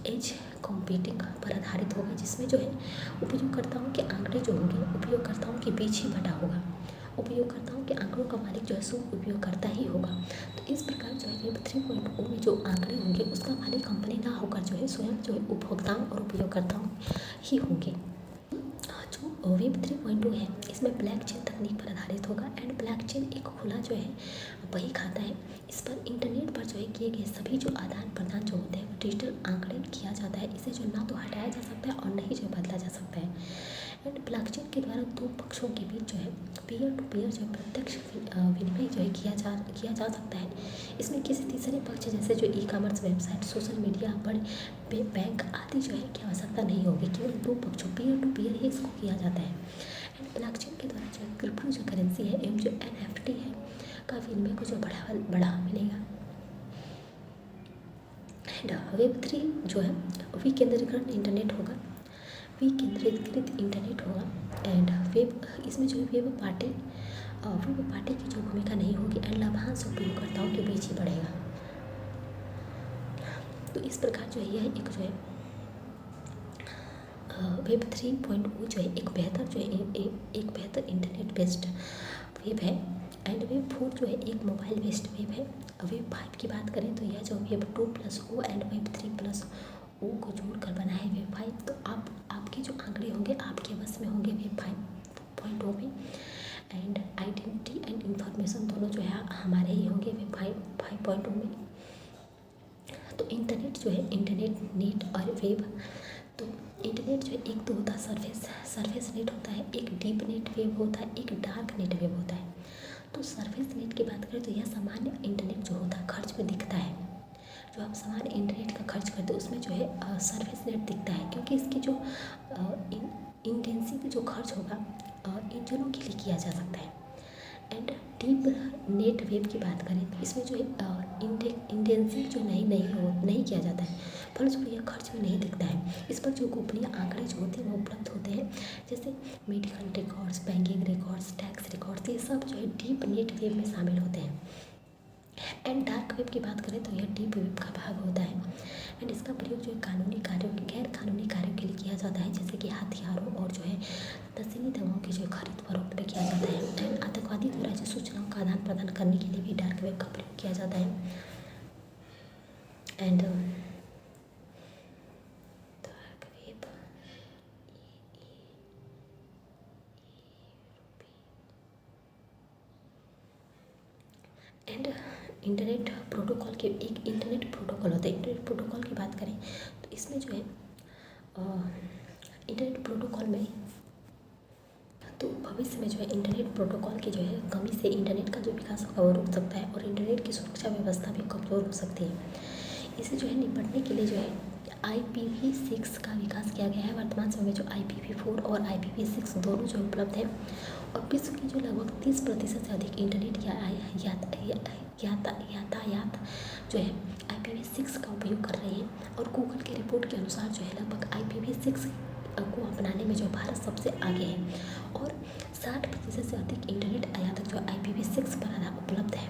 एज कंप्यूटिंग पर आधारित होगा, जिसमें जो है उपयोगकर्ताओं के आंकड़े जो होंगे उपयोगकर्ताओं के बीच ही बटा होगा, उपयोगकर्ताओं के आंकड़ों का मालिक जो है सो उपयोगकर्ता ही होगा। तो इस प्रकार जो है वेब 3.0 में जो आंकड़े होंगे उसका मालिक कंपनी ना होकर जो है स्वयं जो है उपभोक्ताओं और उपयोगकर्ताओं ही होंगे। जो वेब 3.0 है इसमें ब्लॉकचेन तकनीक पर आधारित होगा। एंड ब्लॉकचेन एक खुला जो है बही खाता है। इस पर इंटरनेट पर जो है किए गए सभी जो आदान प्रदान जो होते हैं वो डिजिटल आंकड़े किया जाता है। इसे जो ना तो हटाया जा सकता है और नहीं जो बदला जा सकता है। एंड ब्लॉकचेन के द्वारा दो पक्षों के बीच जो है पीयर टू पीयर जो प्रत्यक्ष विनिमय जो है किया जा सकता है। इसमें किसी तीसरे पक्ष जैसे जो e commerce website, social media, बड़े बैंक आदि जो है की आवश्यकता नहीं होगी, केवल दो पक्षों पीयर टू पीयर ही इसको किया जाता है। एंड ब्लॉकचेन के द्वारा जो क्रिप्टो जो करेंसी है एवं जो NFT है का विनिमय को जो बढ़ावा मिलेगा। एंड वेब 3 जो है विकेंद्रीकृत इंटरनेट होगा, विकेंद्रीकृत इंटरनेट होगा। एंड इसमें जो है वेब पार्टी की जो भूमिका नहीं होगी एंड लाभांश उपयोगकर्ताओं के बीच ही बढ़ेगा। तो इस प्रकार जो है यह एक जो है वेब 3.0 जो है एक बेहतर इंटरनेट बेस्ड वेब है। एंड वेब 4 जो है एक मोबाइल बेस्ड वेब है। वेब 5 की बात करें तो यह जो वेब 2+0 एंड वेब 3+0 को जोड़कर बना है वेब 5। तो आपके जो आंकड़े होंगे आपके बस में होंगे वेब 5.0 में। एंड आइडेंटिटी एंड इंफॉर्मेशन दोनों जो है हमारे ही होंगे वेब 5.0 में। तो इंटरनेट जो है, इंटरनेट, नेट और वेब, तो इंटरनेट जो है एक तो होता है सरफेस नेट होता है, एक डीप नेट वेब होता है, एक डार्क नेट वेब होता है। तो सरफेस नेट की बात करें तो यह सामान्य इंटरनेट जो होता है खर्च में दिखता है। जो आप सामान्य इंटरनेट का खर्च करते हो उसमें जो है सरफेस नेट दिखता है, क्योंकि इसकी जो इंटेंसिव जो खर्च होगा इन दोनों के लिए किया जा सकता है। एंड डीप नेट वेब की बात करें तो इसमें जो है इंटेंसिव जो नहीं किया जाता है, फलस्वरूप यह खर्च में नहीं दिखता है। इस पर जो गोपनीय आंकड़े जो होते हैं वो उपलब्ध होते हैं, जैसे medical records, banking records, tax records, ये सब जो है डीप नेट वेब में शामिल होते हैं। एंड डार्क वेब की बात करें तो यह डीप वेब का भाग होता है। एंड इसका प्रयोग जो है कानूनी कार्यों, गैर कानूनी कार्यों के लिए किया जाता है, जैसे कि हथियारों और जो है नशीली दवाओं की जो खरीद फरोख्त में किया जाता है। एंड आतंकवादी द्वारा जो सूचनाओं का आदान प्रदान करने के लिए भी डार्क वेब का प्रयोग किया जाता है। And dark web and internet protocol के एक इंटरनेट प्रोटोकॉल होता है। इंटरनेट प्रोटोकॉल की बात करें तो इसमें जो है इंटरनेट प्रोटोकॉल में, तो भविष्य में जो है इंटरनेट प्रोटोकॉल की जो है कमी से इंटरनेट का जो विकास होगा वो रुक सकता है और इंटरनेट की सुरक्षा व्यवस्था भी कमज़ोर हो सकती है। इसे जो है निपटने के लिए जो है IPv6 का विकास किया गया है। वर्तमान समय में जो IPv4 और IPv6 दोनों जो उपलब्ध है, और विश्व की जो लगभग 30% से अधिक इंटरनेट यातायात जो है IPv6 का उपयोग कर रहे हैं। और गूगल की रिपोर्ट के अनुसार जो है लगभग IPv6 को अपनाने में जो भारत सबसे आगे है, और 60% से अधिक इंटरनेट आयातक जो IPv6 पर उपलब्ध है।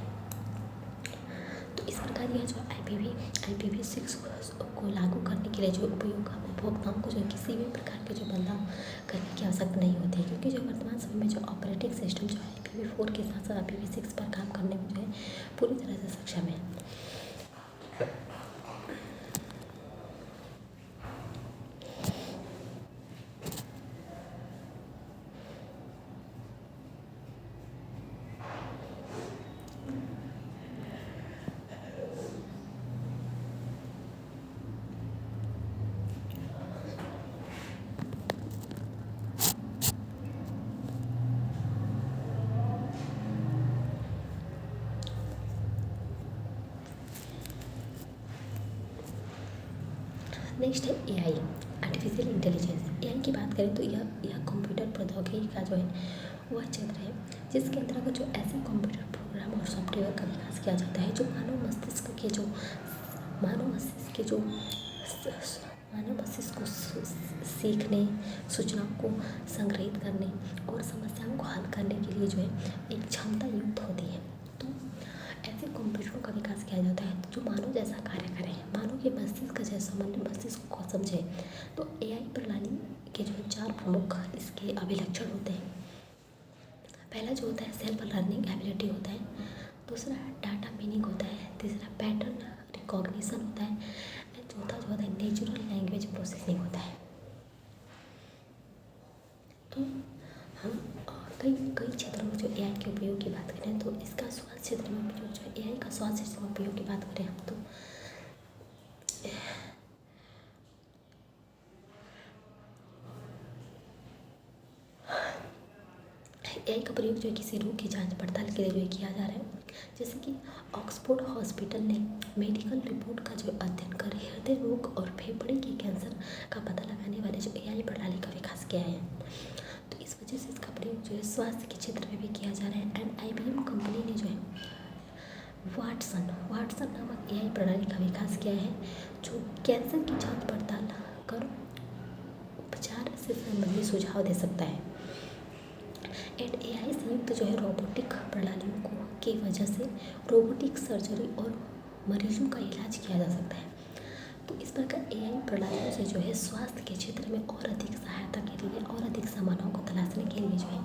तो इस प्रकार यह जो IPv6 को लागू करने के लिए जो उपभोक्ताओं को जो किसी भी प्रकार के जो बदलाव करने की आवश्यकता नहीं होती है, क्योंकि जो वर्तमान समय में जो ऑपरेटिंग सिस्टम जो IPv4 के साथ साथ IPv6 पर काम करने में जो है पूरी तरह से सक्षम है। नेक्स्ट है AI, आर्टिफिशियल इंटेलिजेंस। AI की बात करें तो यह कंप्यूटर प्रौद्योगिकी का जो है वह क्षेत्र है जिसके अंतर्गत जो ऐसे कंप्यूटर प्रोग्राम और सॉफ्टवेयर का विकास किया जाता है जो मानव मस्तिष्क को सीखने, सूचनाओं को संग्रहित करने और समस्याओं को हल करने के लिए जो है एक क्षमता युक्त होती है। तो ऐसे कंप्यूटरों का विकास किया जाता है जो मानव जैसा कार्य करें, मानव के मस्तिष्क जैसा मस्तिष्क को समझे। तो AI प्रणाली के जो 4 प्रमुख इसके अभिलक्षण होते हैं। पहला जो होता है सेल्फ लर्निंग एबिलिटी होता है, दूसरा डाटा मीनिंग होता है, तीसरा पैटर्न रिकॉग्निशन होता है, और चौथा जो होता है नेचुरल लैंग्वेज प्रोसेसिंग होता है। तो हम कई क्षेत्रों में जो AI के उपयोग की बात करें तो इसका स्वास्थ्य क्षेत्र में जो AI का स्वास्थ्य क्षेत्र में उपयोग की बात करें हम तो AI का प्रयोग जो है किसी रोग की जांच पड़ताल के लिए जो है किया जा रहा है, जैसे कि ऑक्सफोर्ड हॉस्पिटल ने मेडिकल रिपोर्ट का जो अध्ययन कर हृदय रोग और फेफड़े के कैंसर का पता लगाने वाले जो AI प्रणाली का विकास किया है। तो इस वजह से इसका प्रयोग जो है स्वास्थ्य के क्षेत्र में भी किया जा रहा है। एंड IBM कंपनी ने जो है वाटसन नामक AI प्रणाली का विकास किया है जो कैंसर की जांच पड़ताल कर उपचार से संबंधित सुझाव दे सकता है। एंड AI से युक्त जो है रोबोटिक प्रणालियों की वजह से रोबोटिक सर्जरी और मरीजों का इलाज किया जा सकता है। तो इस प्रकार AI प्रणालियों से जो है स्वास्थ्य के क्षेत्र में और अधिक सहायता के लिए और अधिक समाधानों को तलाशने के लिए जो है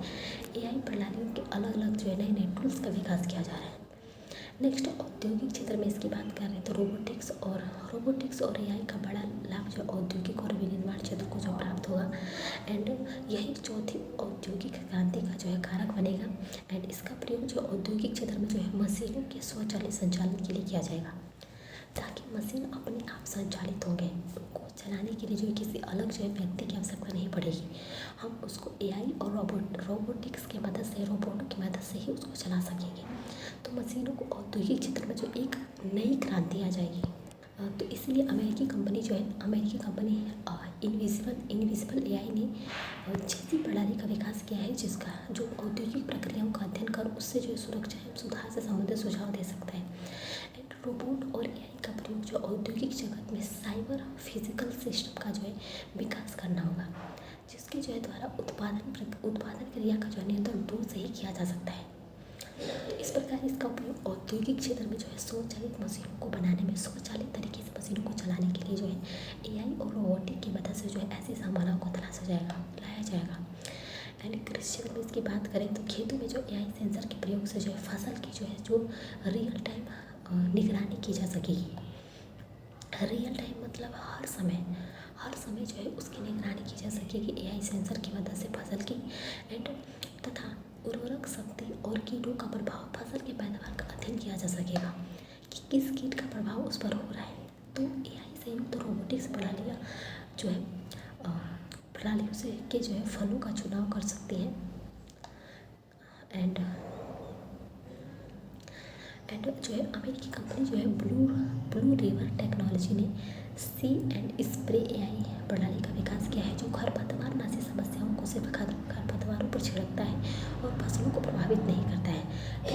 AI प्रणालियों के अलग अलग जो है नए टूल्स का विकास किया जा रहा है। नेक्स्ट औद्योगिक क्षेत्र में इसकी बात कर रहे हैं तो रोबोटिक्स और AI का बड़ा लाभ जो औद्योगिक और विनिर्माण क्षेत्र को जो प्राप्त होगा। एंड यही चौथी औद्योगिक क्रांति का जो है कारक बनेगा। एंड इसका प्रयोग जो औद्योगिक क्षेत्र में जो है मशीनों के स्वचालित संचालन के लिए किया जाएगा। ताकि मशीन अपने आप संचालित होंगे। उनको चलाने के लिए जो है किसी अलग जो है व्यक्ति की आवश्यकता नहीं पड़ेगी। हम उसको एआई और रोबोटिक्स की मदद से, रोबोट की मदद से ही उसको चला सकेंगे। तो मशीनों को औद्योगिक क्षेत्र में जो एक नई क्रांति आ जाएगी। तो इसलिए अमेरिकी कंपनी इनविजिबल एआई ने ऐसी प्रणाली का विकास किया है जिसका जो औद्योगिक प्रक्रियाओं का अध्ययन कर उससे जो है सुरक्षा एवं सुधार से संबंधित सुझाव दे सकता है। एंड रोबोट और एआई का प्रयोग जो औद्योगिक जगत में साइबर फिजिकल सिस्टम का जो है विकास करना होगा, जिसके जो है द्वारा उत्पादन क्रिया का जो है नियंत्रण दूर से ही किया जा सकता है। तो इस प्रकार इसका उपयोग औद्योगिक क्षेत्र में जो है स्वचालित मशीनों को बनाने में, स्वचालित तरीके से मशीनों को चलाने के लिए जो है एआई और रोबोटिक की मदद से जो है ऐसी संभावनाओं को लाया जाएगा। एंड कृषि क्षेत्र में इसकी बात करें तो खेतों में जो एआई सेंसर के प्रयोग से जो है फसल की जो रियल टाइम निगरानी की जा सकेगी। रियल टाइम मतलब हर समय जो है उसकी निगरानी की जा सकेगी एआई सेंसर की मदद से फसल की। एंड तथा उर्वरक शक्ति और कीटों का प्रभाव, फसल के पैदावार का अध्ययन किया जा सकेगा कि किस कीट का प्रभाव उस पर हो रहा है। तो एआई संयुक्त रोबोटिक्स प्रणालियाँ जो है प्रणालियों से के जो है फलों का चुनाव कर सकती हैं। एंड जो है अमेरिकी कंपनी जो है ब्लू रिवर टेक्नोलॉजी ने सी एंड स्प्रे एआई प्रणाली का विकास किया है, जो खरपतवार नाशी समस्याओं को सिर्फ खरपतवारों पर छिड़कता है और फसलों को प्रभावित नहीं करता है। तो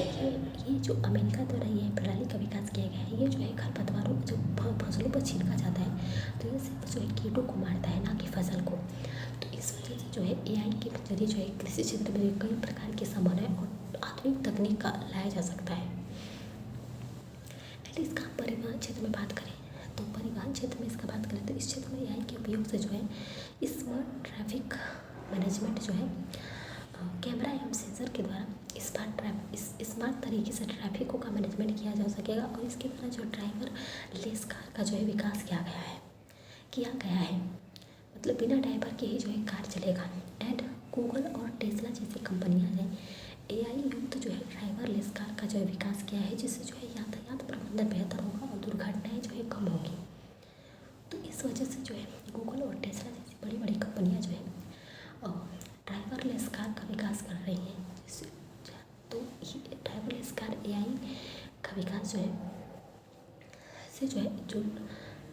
ये जो अमेरिका द्वारा ये प्रणाली का विकास किया गया है, ये जो है खरपतवारों जो फसलों पर छिड़का जाता है तो ये सिर्फ जो है कीटों को मारता है, ना कि फसल को। तो इस वजह से जो है एआई के जरिए जो है कृषि क्षेत्र में कई प्रकार की संभावनाएं और आधुनिक तकनीक का लाया जा सकता है। इसका परिवहन क्षेत्र में बात करें तो इस क्षेत्र में एआई के उपयोग से जो है स्मार्ट ट्रैफिक मैनेजमेंट जो है कैमरा एवं सेंसर के द्वारा स्मार्ट तरीके से ट्रैफिकों का मैनेजमेंट किया जा सकेगा। और इसके द्वारा जो ड्राइवर लेस कार का जो है विकास किया गया है मतलब बिना ड्राइवर के ही जो है कार चलेगा। एंड गूगल और टेस्ला जैसी कंपनियां हैं एआई युक्त जो है ड्राइवर लेस कार का जो है विकास किया है, जिससे जो है यातायात प्रबंधन बेहतर होगा और दुर्घटनाएं जो है कम होगी। तो इस वजह से जो है गूगल और टेस्ला जैसी बड़ी बड़ी कंपनियां जो है ड्राइवर लेस कार का विकास कर रही हैं। तो ये ड्राइवर लेस कार एआई का विकास जो है जो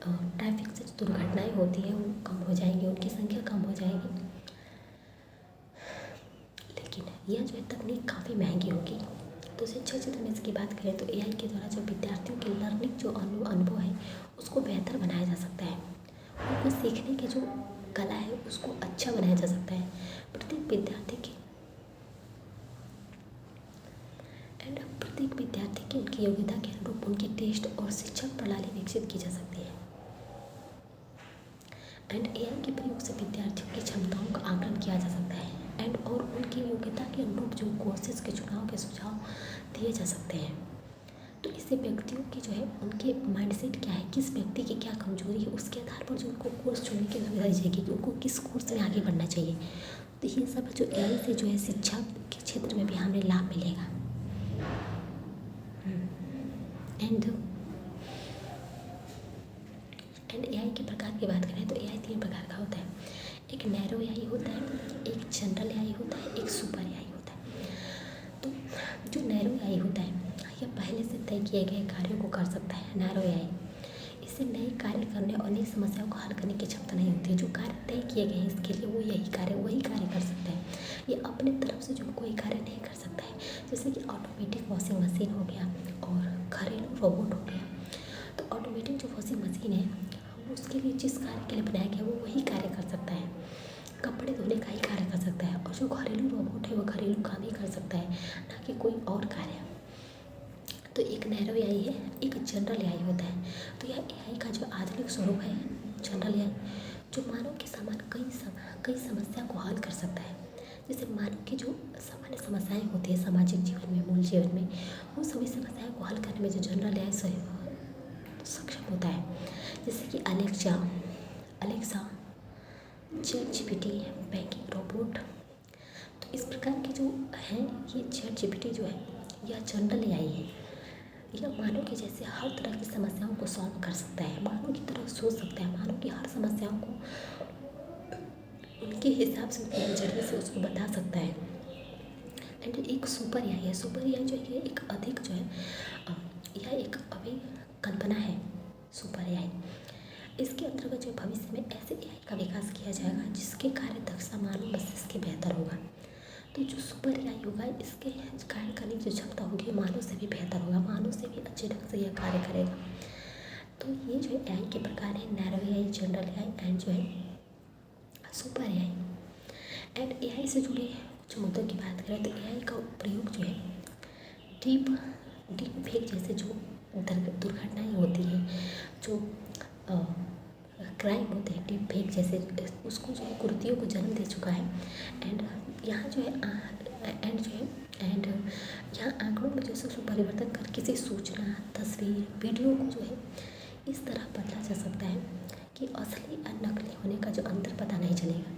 ट्रैफिक से जो दुर्घटनाएं होती हैं वो कम हो जाएंगी, उनकी संख्या कम हो जाएगी। लेकिन यह जो है तकनीक काफ़ी महंगी होगी। तो शिक्षा क्षेत्र में इसकी बात करें तो एआई के द्वारा जो विद्यार्थियों की लर्निंग जो अनुभव है उसको बेहतर बनाया जा सकता है। उनको सीखने की जो कला है उसको अच्छा बनाया जा सकता है। प्रत्येक विद्यार्थी की उनकी योग्यता के अनुरूप उनकी टेस्ट और शिक्षक प्रणाली विकसित की जा सकती है। एंड एआई के प्रयोग से विद्यार्थियों की क्षमताओं का आकलन किया जा सकता है एंड और उनकी योग्यता के अनुरूप जो कोर्सेज के चुनाव के सुझाव दिए जा सकते हैं। तो इससे व्यक्तियों की जो है उनके माइंडसेट क्या है, किस व्यक्ति की क्या कमजोरी है, उसके आधार पर जो उनको कोर्स चुनने की सुविधा दी जाएगी कि उनको किस कोर्स में आगे बढ़ना चाहिए। तो ये सब जो एआई से जो है शिक्षा के क्षेत्र में भी हमें लाभ मिलेगा। एंड एआई के प्रकार की बात करें तो एआई 3 प्रकार का होता है। एक नैरो एआई होता है, एक जनरल एआई होता है, एक सुपर एआई होता है। तो जो नैरो एआई होता है यह पहले से तय किए गए कार्यों को कर सकता है। नैरो एआई इससे नए कार्य करने और नई समस्याओं को हल करने की क्षमता नहीं होती है। जो कार्य तय किए गए हैं इसके लिए वो वही कार्य कर सकता है। ये अपने तरफ से जो कोई कार्य नहीं कर सकता है, जैसे कि ऑटोमेटिक वॉशिंग मशीन हो गया और घरेलू रोबोट हो गया। तो ऑटोमेटिक जो वॉशिंग मशीन है उसके लिए जिस कार्य के लिए बनाया गया वो वही कार्य कर सकता है, कपड़े धोने का ही कार्य कर सकता है। और जो घरेलू रोबोट है वो घरेलू काम ही कर सकता है, ना कि कोई और कार्य। तो एक नैरो एआई है, एक जनरल एआई होता है। तो यह एआई का जो आधुनिक स्वरूप है जनरल एआई, जो मानव के समान कई समस्या को हल कर सकता है। जैसे मानव की जो सामान्य समस्याएं होती है सामाजिक जीवन में, मूल जीवन में, वो सभी समस्याओं को हल करने में जो जनरल एआई सक्षम होता है। जैसे कि अलेक्सा, चैटजीपीटी, बैंकिंग रोबोट। तो इस प्रकार के जो हैं ये चैटजीपीटी जो है यह जनरल एआई है। यह मानव के जैसे हर तरह की समस्याओं को सॉल्व कर सकता है, मानव की तरह सोच सकता है, मानव की हर समस्याओं को उनके हिसाब से, उनके नज़रिए से उसको बता सकता है। एंड एक सुपर एआई है। सुपर एआई जो है एक अधिक जो है यह एक अभी कल्पना है सुपर एआई। इसके अंतर्गत जो भविष्य में ऐसे एआई का विकास किया जाएगा जिसके कार्य दक्षता मानव मस्तिष्क के बेहतर होगा। तो जो सुपर एआई होगा इसके कार्य करने की जो क्षमता होगी मानव से भी बेहतर होगा, मानव से भी अच्छे ढंग से यह कार्य करेगा। तो ये जो एआई के प्रकार हैं narrow AI, general AI and जो है सुपर एआई। एंड एआई से जुड़े कुछ मुद्दों की बात करें तो एआई का प्रयोग जो है डीप फेक जैसे जो दुर्घटनाएँ होती हैं, जो क्राइम होते हैं, डीप फेक जैसे उसको जो है कुर्तियों को जन्म दे चुका है। एंड यहाँ जो है यहाँ आंकड़ों में जो है उसको परिवर्तन कर किसी सूचना, तस्वीर, वीडियो को जो है इस तरह बदला जा सकता है कि असली और नकली होने का जो अंतर पता नहीं चलेगा।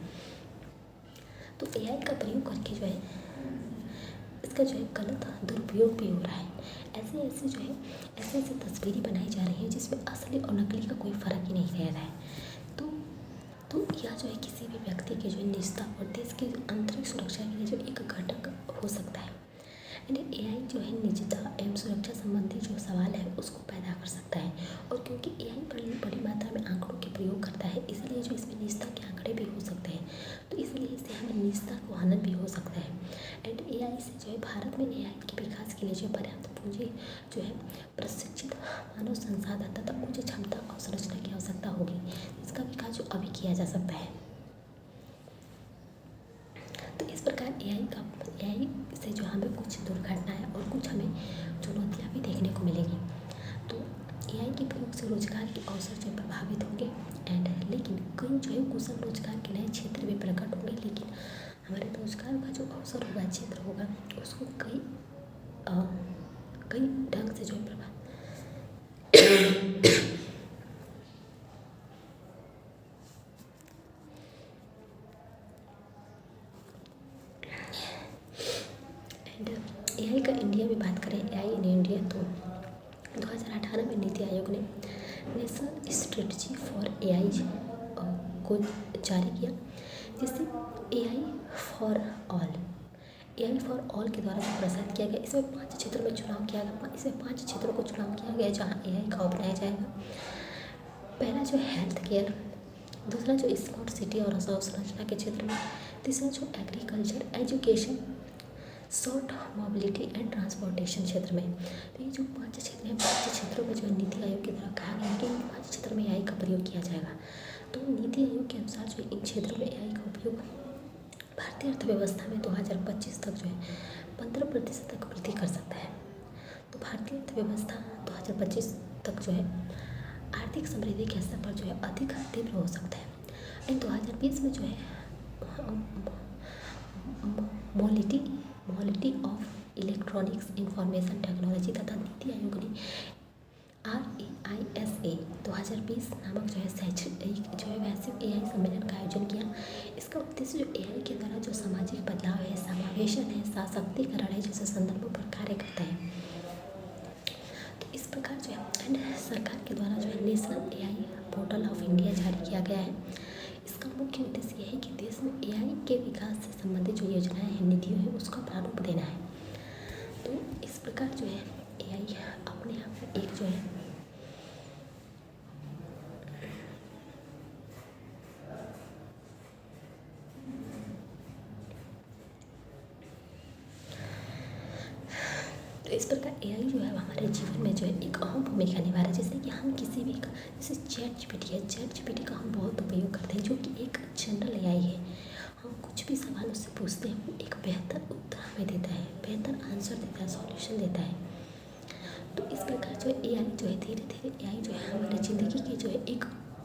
तो एआई का प्रयोग करके जो है इसका जो है गलत दुरुपयोग भी हो रहा है। ऐसे तस्वीरें बनाई जा रही हैं जिसमें असली और नकली का कोई फ़र्क ही नहीं रह रहा है। तो यह जो है किसी भी व्यक्ति के जो है निजता और देश की आंतरिक सुरक्षा के लिए जो एक घटक हो सकता है। यानी एआई जो है निजता एवं सुरक्षा संबंधी जो सवाल है उसको पैदा कर सकता है। और क्योंकि एआई बड़ी मात्रा में आंकड़ों के प्रयोग करता है इसलिए जो इसमें निजता के आंकड़े भी हो सकते हैं, तो इसलिए इससे हमें निजता को हनन भी हो सकता है। एंड एआई से जो है भारत में एआई के विकास के लिए जो पर्याप्त पूंजी जो है प्रशिक्षित मानव संसाधन तथा उच्च क्षमता और संरचना की आवश्यकता होगी, इसका विकास जो अभी किया जा सकता है। तो इस प्रकार एआई से जो हमें कुछ दुर्घटनाएं और कुछ हमें चुनौतियां भी देखने को मिलेगी। तो एआई के प्रयोग से रोजगार के अवसर जो प्रभावित होंगे लेकिन कई जो है कुशल रोजगार के नए क्षेत्र भी प्रकट होंगे, लेकिन हमारे रोजगार का जो अवसर होगा, क्षेत्र होगा, उसको कई ढंग से जो है एआई का इंडिया में बात करें, एआई इन इंडिया, तो 2018 में नीति आयोग ने नेशनल स्ट्रेटजी फॉर एआई को जारी किया, जिससे एआई फॉर ऑल के द्वारा जो प्रसारित किया गया। इसमें 5 क्षेत्रों में चुनाव किया गया। इसमें 5 क्षेत्रों को चुनाव किया गया जहाँ एआई का अपनाया जाएगा। पहला जो हेल्थ केयर, दूसरा जो स्मार्ट सिटी और अवसंरचना के क्षेत्र में, तीसरा जो agriculture, education, short mobility and transportation क्षेत्र में। तो ये जो 5 क्षेत्र हैं, 5 क्षेत्रों में जो है नीति आयोग के द्वारा कहा गया है कि इन 5 क्षेत्रों में एआई का प्रयोग किया जाएगा। तो नीति आयोग के अनुसार जो इन क्षेत्रों में एआई का उपयोग भारतीय अर्थव्यवस्था में 2025 तक जो है 15% तक वृद्धि कर सकता है। तो भारतीय अर्थव्यवस्था 2025 तक जो है आर्थिक समृद्धि के स्तर पर जो है अधिक तीव्र हो सकता है। एंड 2020 में जो है mobility of electronics information technology तथा नीति आयोग ने RAISA 2020 नामक जो है वैश्विक एआई सम्मेलन का आयोजन किया। इसका उद्देश्य जो एआई के द्वारा जो सामाजिक बदलाव है, समावेशन है, सशक्तिकरण है, जैसे संदर्भों पर कार्य करता है। तो इस प्रकार जो है एंड सरकार के द्वारा जो है national AI portal of India जारी किया गया है। इसका मुख्य उद्देश्य यह है कि देश में एआई के विकास से संबंधित जो योजनाएं हैं, नीतियों हैं, उसका प्रारूप देना है। तो इस प्रकार जो है एआई अपने आप में एक जो है तो इस प्रकार एआई जो है हमारे जीवन में जो है एक अहम भूमिका निभा रहा है। जैसे कि हम किसी भी जैसे चैट जीपीटी का हम बहुत उपयोग करते हैं, जो कि एक जनरल एआई है। हम कुछ भी सवाल उससे पूछते हैं, वो एक बेहतर उत्तर हमें देता है, बेहतर आंसर देता है, सॉल्यूशन देता है। तो इस प्रकार जो है एआई जो है धीरे धीरे एआई जो है हमारी ज़िंदगी के जो है एक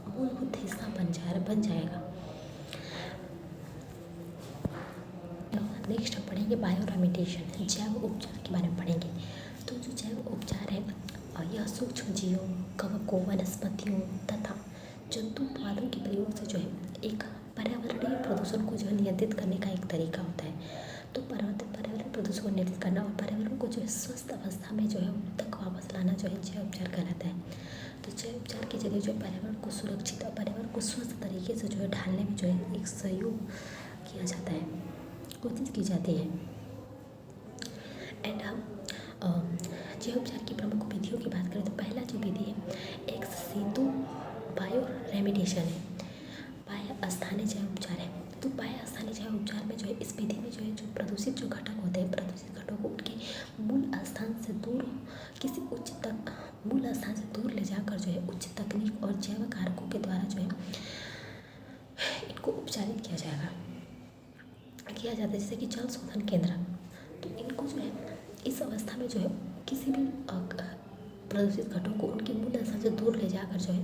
मूलभूत हिस्सा बन जाएगा। नेक्स्ट हम पढ़ेंगे बायोरेमेडिएशन, जैव उपचार के बारे में पढ़ेंगे। तो जो जैव उपचार है यह सूक्ष्म जीवों, कवकों, वनस्पतियों तथा जंतु उत्पादों के प्रयोग से जो है एक पर्यावरणीय प्रदूषण को जो है नियंत्रित करने का एक तरीका होता है। तो पर्यावरण प्रदूषण को नियंत्रित करना और पर्यावरण को जो है स्वस्थ अवस्था में जो है तक वापस चलाना जो है जैव उपचार कहलाता है। तो जैव उपचार की जगह जो पर्यावरण को सुरक्षित और पर्यावरण को स्वस्थ तरीके से जो है ढालने में जो है एक सहयोग किया जाता है, कोशिश की जाती है। एंड हम जैव उपचार की प्रमुख विधियों की बात करें तो पहला जो विधि है एक्स सितु बायो रेमिडिएशन है, बाह्य स्थानीय जैव उपचार है। तो बाह्य स्थानीय जैव उपचार में जो है इस विधि में जो है जो प्रदूषित जो घटक होते हैं, प्रदूषित घटकों को उनके मूल स्थान से दूर मूल स्थान से दूर ले जाकर जो है उच्च तकनीक और जैव कारकों के द्वारा जो है इनको उपचारित किया जाता है, जैसे कि जल शोधन केंद्र। तो इनको जो है इस अवस्था में जो है किसी भी प्रदूषित घटकों को उनके मूल स्थान से दूर ले जाकर जो है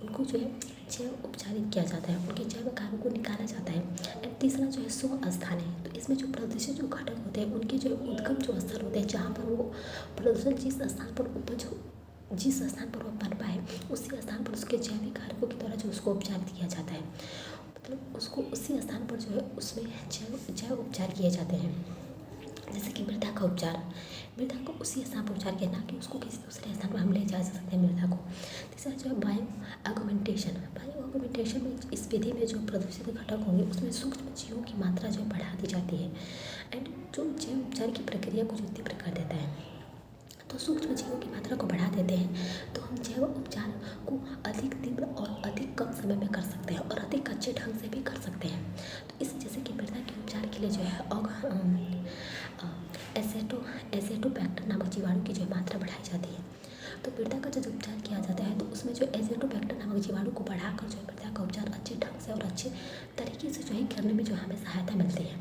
उनको जो है जैव उपचारित किया जाता है, उनके जैव कार्यों को निकाला जाता है। एंड तीसरा जो है स्व स्थान है। तो इसमें जो प्रदूषित जो घटक होते हैं उनके जो उद्गम जो स्थल होते हैं, जहाँ पर वो प्रदूषण जिस स्थान पर वो बन पाए उसी स्थान पर उसके जैविक कारकों के द्वारा जो उसको उपचारित किया जाता है, मतलब उसको उसी स्थान पर जो है उसमें जैव उपचार किए जाते हैं। जैसे कि मृदा का उपचार, मृदा को उसी स्थान पर उपचार किया, ना कि उसको किसी दूसरे स्थान पर हम ले जा सकते हैं मृदा को। तीसरा जो है बायो ऑगमेंटेशन में इस विधि में जो प्रदूषित घटक होंगे उसमें सूक्ष्म जीवों की मात्रा जो है बढ़ा दी जाती है। एंड जो जैव उपचार की प्रक्रिया को जो तीव्र कर देता है, तो सूक्ष्म जीवों की मात्रा को बढ़ा देते हैं तो हम जैव उपचार को अधिक तीव्र और अधिक कम समय में कर सकते हैं और अधिक अच्छे ढंग से भी कर सकते हैं। तो इस जैसे कि मृदा के उपचार के लिए जो है एसेटोबैक्टर नामक जीवाणु की जो मात्रा बढ़ाई जाती है। तो मृदा का जब उपचार किया जाता है तो उसमें जो एसेटोबैक्टर नामक जीवाणु को बढ़ाकर जो है मृदा का उपचार अच्छे ढंग से और अच्छे तरीके से जो है करने में जो हमें सहायता मिलती है।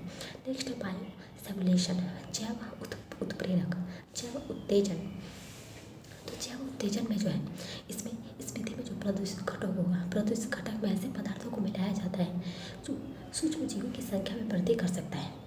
नेक्स्ट है बायो स्टिमुलेशन, जैव उत्प्रेरक, जैव उत्तेजन। तो जैव उत्तेजन में जो है इसमें इस विधि में जो प्रदूषित घटक होगा, प्रदूषित घटक में ऐसे पदार्थों को मिलाया जाता है जो सूक्ष्म जीवों की संख्या में वृद्धि कर सकता है।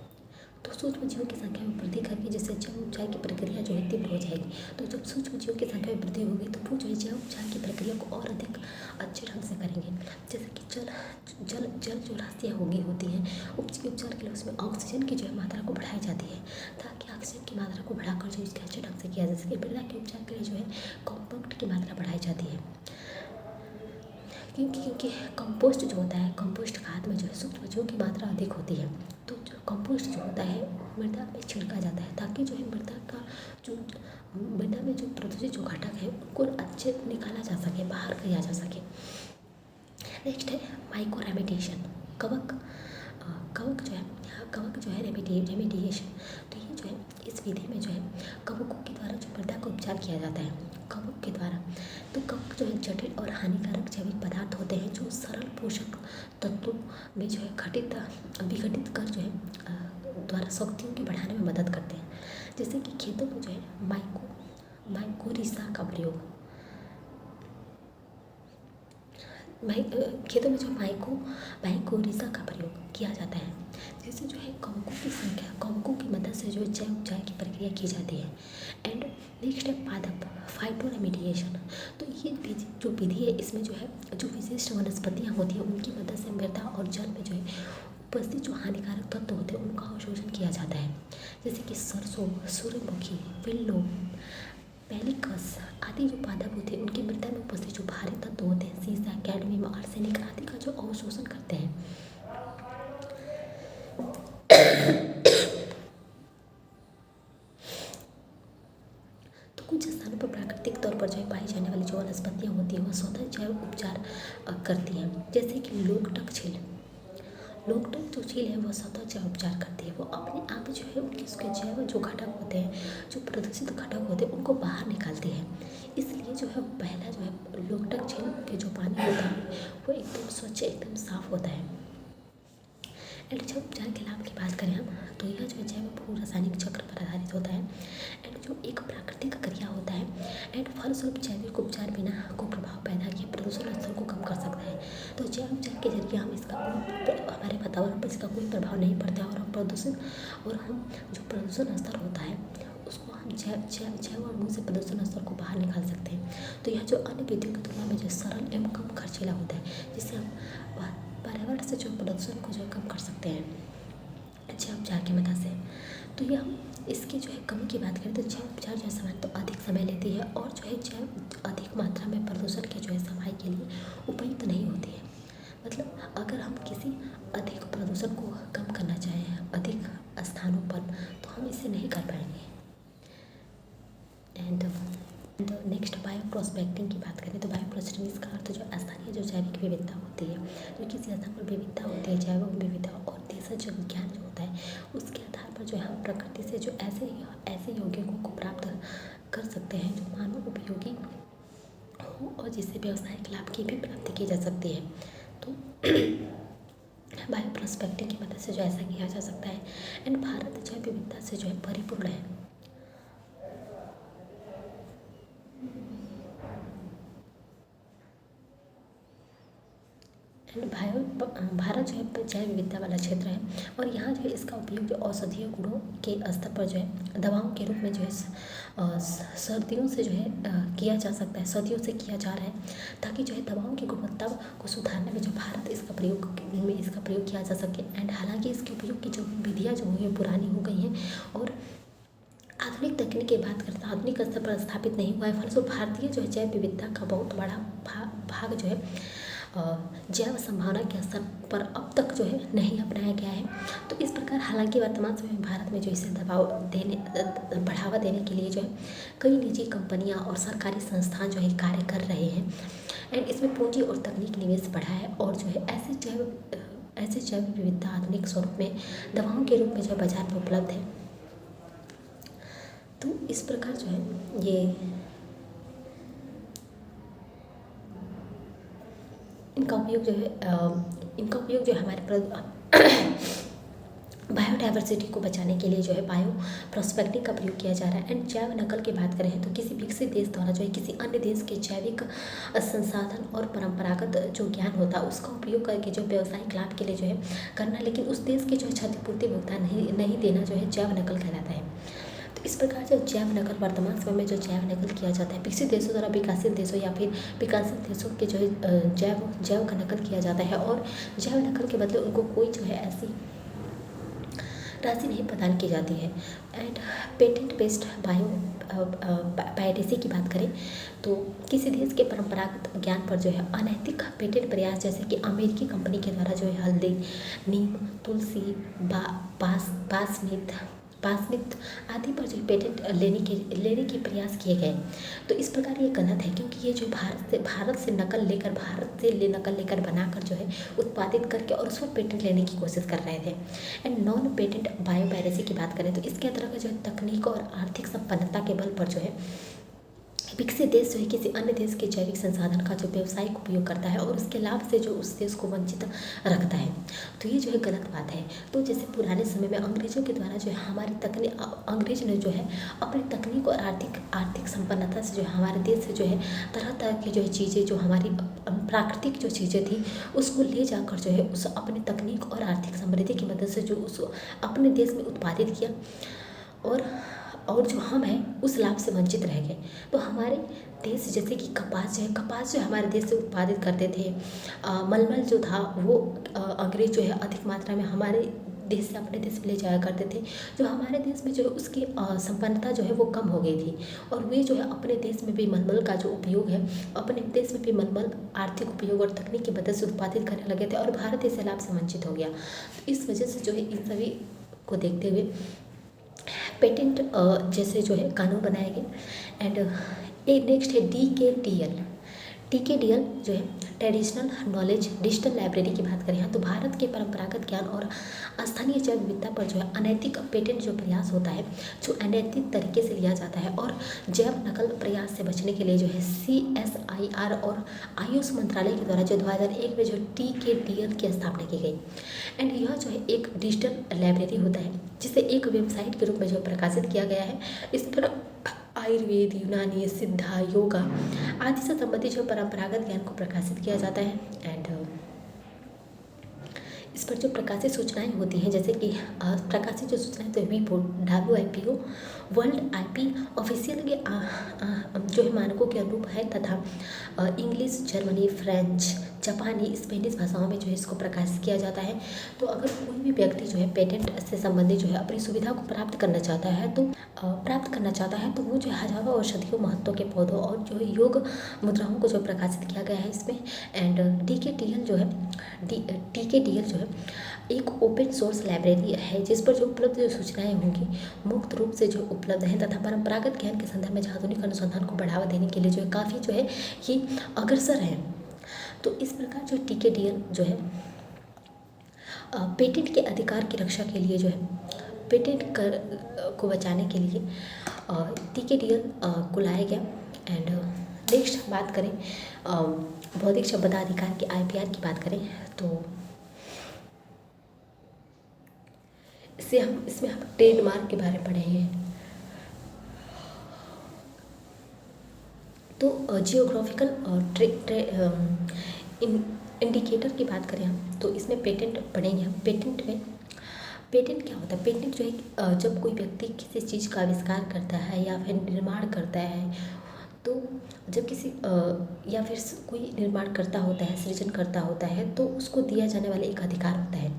तो सूक्ष्म जीवों की संख्या में वृद्धि करके जिससे जैव उपचार की प्रक्रिया जो है तीव्र हो जाएगी। तो जब सूक्ष्म जीवों की संख्या में वृद्धि होगी तो वो जो है जैव उपचार की प्रक्रिया को और अधिक अच्छे ढंग से करेंगे। जैसे कि जल जो राशियाँ होती हैं उपचार के लिए उसमें ऑक्सीजन की जो है मात्रा को बढ़ाई जाती है ताकि ऑक्सीजन की मात्रा को बढ़ाकर जो इसके अच्छे ढंग से किया जा सके। मृदा के उपचार के लिए जो है कॉम्पोस्ट की मात्रा बढ़ाई जाती है, क्योंकि कंपोस्ट जो होता है, कंपोस्ट खाद में जो है सूक्ष्म जीवों की मात्रा अधिक होती है। तो जो कंपोस्ट जो होता है मृदा में छिड़का जाता है ताकि जो है मृदा में जो प्रदूषित जो घटक है उनको अच्छे निकाला जा सके, बाहर किया जा सके। नेक्स्ट है माइक्रो रेमिडिएशन, कवक जो है रेमिडिएशन। तो ये जो है इस विधि में जो है कवकों के द्वारा जो मृदा का उपचार किया जाता है, कवक के द्वारा। तो कवक जो है जटिल और हानिकारक जैविक पदार्थ होते हैं जो सरल पोषक तत्वों में जो है विघटित कर जो है द्वारा शक्तियों के बढ़ाने में मदद करते हैं। जैसे कि खेतों में जो है माइकोरिज़ा का प्रयोग, खेतों में जो माइकोरिज़ा का प्रयोग किया जाता है, जिससे जो है कवकों की मदद से जो है जैव उपचार की प्रक्रिया की जाती है। एंड नेक्स्ट है पादप फाइटोरेमिडिएशन। तो ये जो विधि है इसमें जो है जो विशिष्ट वनस्पतियाँ होती हैं उनकी मदद से मृदा और जल में जो है उपस्थित जो हानिकारक तत्व होते हैं उनका अवशोषण किया जाता है। जैसे कि सरसों, सूर्यमुखी, विल्लो, पेलिकस आदि जो पादप होते हैं उनके मृदा में उपस्थित जो भारी तत्व होते हैं, सीसा, कैडमियम, आर्सेनिक आदि का जो अवशोषण करते हैं। तो कुछ स्थानों पर प्राकृतिक तौर पर जो है पाई जाने वाली जो वनस्पतियाँ होती हैं वह स्वतः जैव उपचार करती हैं। जैसे कि लोकटक जो झील है वह स्वतः जैव उपचार करती है। वो अपने आप जो है उसके जैव जो घटक होते हैं, जो प्रदूषित घटक होते हैं उनको बाहर निकालती है। इसलिए जो है पहला जो है लोकटक झील के जो पानी होता है वो एकदम स्वच्छ, एकदम साफ होता है। एंड जैव उपचार के लाभ की बात करें हम तो यह जो है जैव भू रासायनिक चक्र पर आधारित होता है एंड जो एक प्राकृतिक क्रिया होता है एंड फलस्वरूप जैविक उपचार बिना को प्रभाव पैदा किए प्रदूषण स्तर को कम कर सकता है। तो जैव उपचार के जरिए हम हमारे वातावरण पर इसका कोई प्रभाव नहीं पड़ता है और हम जो प्रदूषण स्तर होता है उसको हम जैव अणुओं से प्रदूषण स्तर को बाहर निकाल सकते हैं। तो यह जो अन्य विधियों की तुलना में जो सरल एवं कम खर्चीला होता है जिससे हम पर्यावरण से जो प्रदूषण को जो कम कर सकते हैं जैव उपचार की मदद से। तो ये हम इसकी जो है कमी की बात करें तो जैव उपचार जो है सामान्य तो अधिक समय लेती है और जो है जैव अधिक मात्रा में प्रदूषण के जो है सफाई के लिए उपयुक्त नहीं होती है। मतलब अगर हम किसी अधिक प्रदूषण को कम करना चाहें अधिक स्थानों पर तो हम इसे नहीं कर पाएंगे। एंड नेक्स्ट बायो प्रोस्पेक्टिंग की बात करें तो बायो प्रोस्पेक्टिंग का अर्थ जो स्थानीय जो जैविक विविधता होती है, जो किसी स्थान पर विविधता होती है, जैव विविधता और देशज विज्ञान जो होता है उसके आधार पर जो है हम प्रकृति से जो ऐसे यौगिकों को प्राप्त कर सकते हैं जो मानव उपयोगी हो और जिससे व्यावसायिक लाभ की भी प्राप्ति की जा सकती है। तो बायो प्रोस्पेक्टिंग की मदद से जो ऐसा किया जा सकता है। एंड भारत जैव विविधता से जो है परिपूर्ण है। भारत जो है जैव विविधता वाला क्षेत्र है और यहाँ जो है इसका उपयोग जो औषधीय गुणों के स्तर पर जो है दवाओं के रूप में जो है सर्दियों से जो है किया जा सकता है, सदियों से किया जा रहा है ताकि जो है दवाओं की गुणवत्ता को सुधारने में जो भारत इसका प्रयोग किया जा सके। एंड हालांकि इसके उपयोग की जो विधियाँ जो हुई पुरानी हो गई हैं और आधुनिक तकनीक की बात करते हैं आधुनिक स्तर पर स्थापित नहीं हुआ है, फलस्वरूप भारतीय जो है जैव विविधता का बहुत बड़ा भाग जो है जैव संभावना के स्तर पर अब तक जो है नहीं अपनाया गया है। तो इस प्रकार हालांकि वर्तमान समय में भारत में जो इसे बढ़ावा देने के लिए जो है कई निजी कंपनियां और सरकारी संस्थान जो है कार्य कर रहे हैं। एंड इसमें पूंजी और तकनीक निवेश बढ़ा है और जो है ऐसे जैव विविधता आधुनिक स्वरूप में दवाओं के रूप में जो बाजार में उपलब्ध है। तो इस प्रकार जो है ये इनका उपयोग जो है हमारे बायोडाइवर्सिटी को बचाने के लिए जो है बायो प्रोस्पेक्टिंग का प्रयोग किया जा रहा है। एंड जैव नकल की बात करें तो किसी विकसित देश द्वारा जो है किसी अन्य देश के जैविक संसाधन और परंपरागत जो ज्ञान होता है उसका उपयोग करके जो व्यावसायिक लाभ के लिए जो है करना, लेकिन उस देश के जो क्षतिपूर्ति भुगतान नहीं देना जो है जैव नकल कहलाता है। तो इस प्रकार जो जैव नकल वर्तमान समय में जो जैव नकल किया जाता है विकसित देशों द्वारा विकासित देशों या फिर विकासित देशों के जो है जैव का नकल किया जाता है और जैव नकल के बदले उनको कोई जो है ऐसी राशि नहीं प्रदान की जाती है। एंड पेटेंट बेस्ड बायोटेसी की बात करें तो किसी देश के परंपरागत ज्ञान पर जो है अनैतिक पेटेंट प्रयास जैसे कि अमेरिकी कंपनी के द्वारा जो है हल्दी, नीम, तुलसी, बासमित आदि पर जो पेटेंट लेने के प्रयास किए गए। तो इस प्रकार ये गलत है क्योंकि ये जो भारत से नकल लेकर बनाकर जो है उत्पादित करके और उस पर पेटेंट लेने की कोशिश कर रहे थे। एंड नॉन पेटेंट बायोपायरेसी की बात करें तो इसके अंतर्गत जो है तकनीक और आर्थिक संपन्नता के बल पर जो है विकसित देश जो है किसी अन्य देश के जैविक संसाधन का जो व्यावसायिक उपयोग करता है और उसके लाभ से जो उस देश को वंचित रखता है। तो ये जो है गलत बात है। तो जैसे पुराने समय में अंग्रेजों के द्वारा जो है हमारी अंग्रेज ने जो है अपनी तकनीक और आर्थिक संपन्नता से जो है हमारे देश से जो है तरह तरह की जो है चीज़ें जो हमारी प्राकृतिक जो चीज़ें थी उसको ले जाकर जो है उस अपनी तकनीक और आर्थिक समृद्धि की मदद से जो उस अपने देश में उत्पादित किया और जो हम हैं उस लाभ से वंचित रह गए। तो हमारे देश जैसे कि कपास जो हमारे देश से उत्पादित करते थे, मलमल जो था वो अंग्रेज जो है अधिक मात्रा में हमारे देश से अपने देश में ले जाया करते थे, जो हमारे देश में जो है उसकी संपन्नता जो है वो कम हो गई थी और वे जो है अपने देश में भी मलमल का जो उपयोग है अपने देश में भी मलमल आर्थिक उपयोग और तकनीक की मदद से उत्पादित करने लगे थे और भारत इस लाभ से वंचित हो गया। तो इस वजह से जो है इन सभी को देखते हुए पेटेंट जैसे जो है कानून बनाए गए। एंड नेक्स्ट है TKDL जो है ट्रेडिशनल नॉलेज डिजिटल लाइब्रेरी की बात करें तो भारत के परंपरागत ज्ञान और स्थानीय जैव विविधता पर जो है अनैतिक पेटेंट जो प्रयास होता है जो अनैतिक तरीके से लिया जाता है और जैव नकल प्रयास से बचने के लिए जो है CSIR और आयुष मंत्रालय के द्वारा जो 2001 में जो TKDL की स्थापना की गई। एंड यह जो है एक डिजिटल लाइब्रेरी होता है जिसे एक वेबसाइट के रूप में जो प्रकाशित किया गया है। इस पर आयुर्वेद, यूनानी, सिद्धा, योगा आदि से संबंधित जो परंपरागत ज्ञान को प्रकाशित किया जाता है। एंड इस पर जो प्रकाशित सूचनाएं होती हैं जैसे कि प्रकाशित जो सूचनाएं तो WIPO वर्ल्ड IP ऑफिशियल के जो है मानकों के अनुरूप है तथा इंग्लिश, जर्मनी, फ्रेंच, जापानी, स्पेनिश भाषाओं में जो है इसको प्रकाशित किया जाता है। तो अगर कोई भी व्यक्ति जो है पेटेंट से संबंधित जो है अपनी सुविधा को प्राप्त करना चाहता है तो वो जो हज़ारों औषधियों महत्व के पौधों और जो है योग मुद्राओं को जो प्रकाशित किया गया है इसमें। एंड टीकेडीएल जो है एक ओपन सोर्स लाइब्रेरी है जिस पर जो उपलब्ध जो सूचनाएं होंगी मुक्त रूप से जो उपलब्ध हैं तथा परंपरागत ज्ञान के संदर्भ में आधुनिक अनुसंधान को बढ़ावा देने के लिए जो है काफ़ी जो है ये अग्रसर है। तो इस प्रकार जो टीकेडीएल जो है पेटेंट के अधिकार की रक्षा के लिए जो है को बचाने के लिए टीकेडीएल को लाया गया। एंड नेक्स्ट बात करें बौद्धिक संपदा अधिकार की आईपीआर की बात करें तो इसमें हम ट्रेडमार्क के बारे में पढ़े हैं। तो जियोग्राफिकल इंडिकेटर की बात करें हम तो इसमें पेटेंट पढ़ेंगे हम। पेटेंट क्या होता है? पेटेंट जो है जब कोई व्यक्ति किसी चीज़ का आविष्कार करता है या फिर निर्माण करता है तो जब किसी या फिर कोई निर्माण करता होता है, सृजन करता होता है तो उसको दिया जाने वाला एक अधिकार होता है।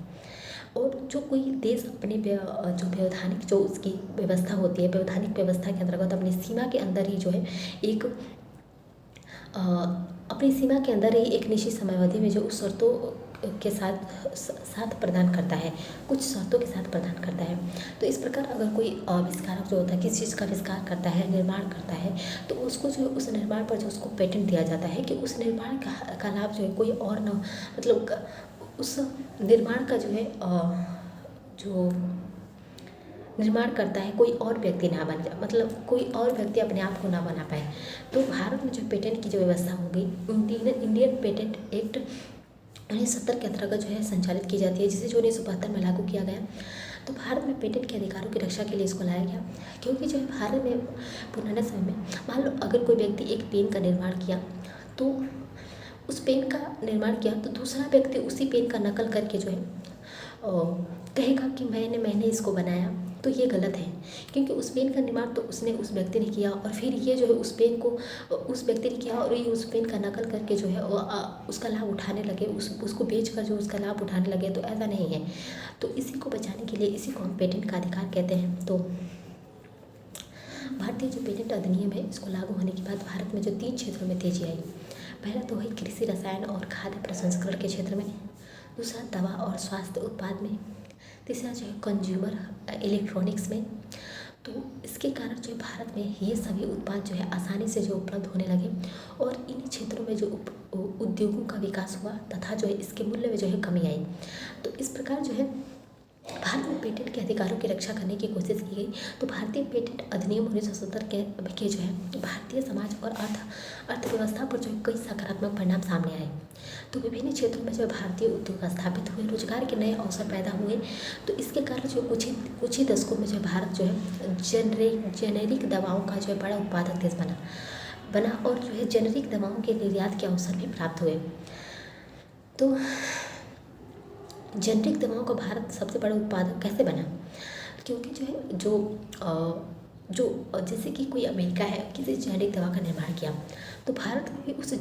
और जो कोई देश अपने जो व्यवधानिक जो उसकी व्यवस्था होती है, व्यवधानिक व्यवस्था के अंतर्गत अपनी सीमा के अंदर ही जो है एक अपनी सीमा के अंदर ही एक निश्चित समयावधि में जो उस शर्तों के साथ प्रदान करता है, कुछ शर्तों के साथ प्रदान करता है। तो इस प्रकार अगर कोई आविष्कारक जो होता है किसी चीज़ का आविष्कार करता है, निर्माण करता है तो उसको जो उस निर्माण पर जो उसको पेटेंट दिया जाता है कि उस निर्माण का लाभ जो है कोई और न मतलब उस निर्माण का जो है जो निर्माण करता है कोई और व्यक्ति ना बन जाए, मतलब कोई और व्यक्ति अपने आप को ना बना पाए। तो भारत में जो पेटेंट की जो व्यवस्था हो गई इंडियन पेटेंट एक्ट 1970 के अंतर्गत जो है संचालित की जाती है, जिसे जो 1972 में लागू किया गया। तो भारत में पेटेंट के अधिकारों की रक्षा के लिए इसको लाया गया क्योंकि जो है भारत में पुराने समय में मान लो अगर कोई व्यक्ति एक पेन का निर्माण किया तो उस पेन का निर्माण किया तो दूसरा व्यक्ति उसी पेन का नकल करके जो है कहेगा कि मैंने इसको बनाया, तो ये गलत है क्योंकि उस पेन का निर्माण तो उस व्यक्ति ने किया और फिर ये जो है उस पेन को उस व्यक्ति ने किया और ये उस पेन का नकल करके जो है उसका लाभ उठाने लगे, उसको बेच कर जो उसका लाभ उठाने लगे, तो ऐसा नहीं है। तो इसी को बचाने के लिए इसी को हम पेटेंट का अधिकार कहते हैं। तो भारतीय जो पेटेंट अधिनियम है इसको लागू होने के बाद भारत में जो 3 क्षेत्रों में तेजी आई। पहला तो है कृषि, रसायन और खाद्य प्रसंस्करण के क्षेत्र में, दूसरा दवा और स्वास्थ्य उत्पाद में, तीसरा जो है कंज्यूमर इलेक्ट्रॉनिक्स में। तो इसके कारण जो है भारत में ये सभी उत्पाद जो है आसानी से जो उपलब्ध होने लगे और इन क्षेत्रों में जो उद्योगों का विकास हुआ तथा जो है इसके मूल्य में जो है कमी आई। तो इस प्रकार जो है भारत में पेटेंट के अधिकारों की रक्षा करने की कोशिश की गई। तो भारतीय पेटेंट अधिनियम 1970 के जो है भारतीय समाज और अर्थव्यवस्था पर जो कई सकारात्मक परिणाम सामने आए। तो विभिन्न क्षेत्रों में जो भारतीय उद्योग स्थापित हुए, रोजगार के नए अवसर पैदा हुए। तो इसके कारण जो कुछ ही दशकों में जो भारत जो है जेनेरिक दवाओं का जो है बड़ा उत्पादक देश बना और जो है जेनेरिक दवाओं के निर्यात के अवसर भी प्राप्त हुए। तो जेनेरिक दवाओं का भारत सबसे बड़ा उत्पादक कैसे बना? क्योंकि जो है जो जैसे कि कोई अमेरिका है किसी जेनेरिक दवा का निर्माण किया तो भारत भी उस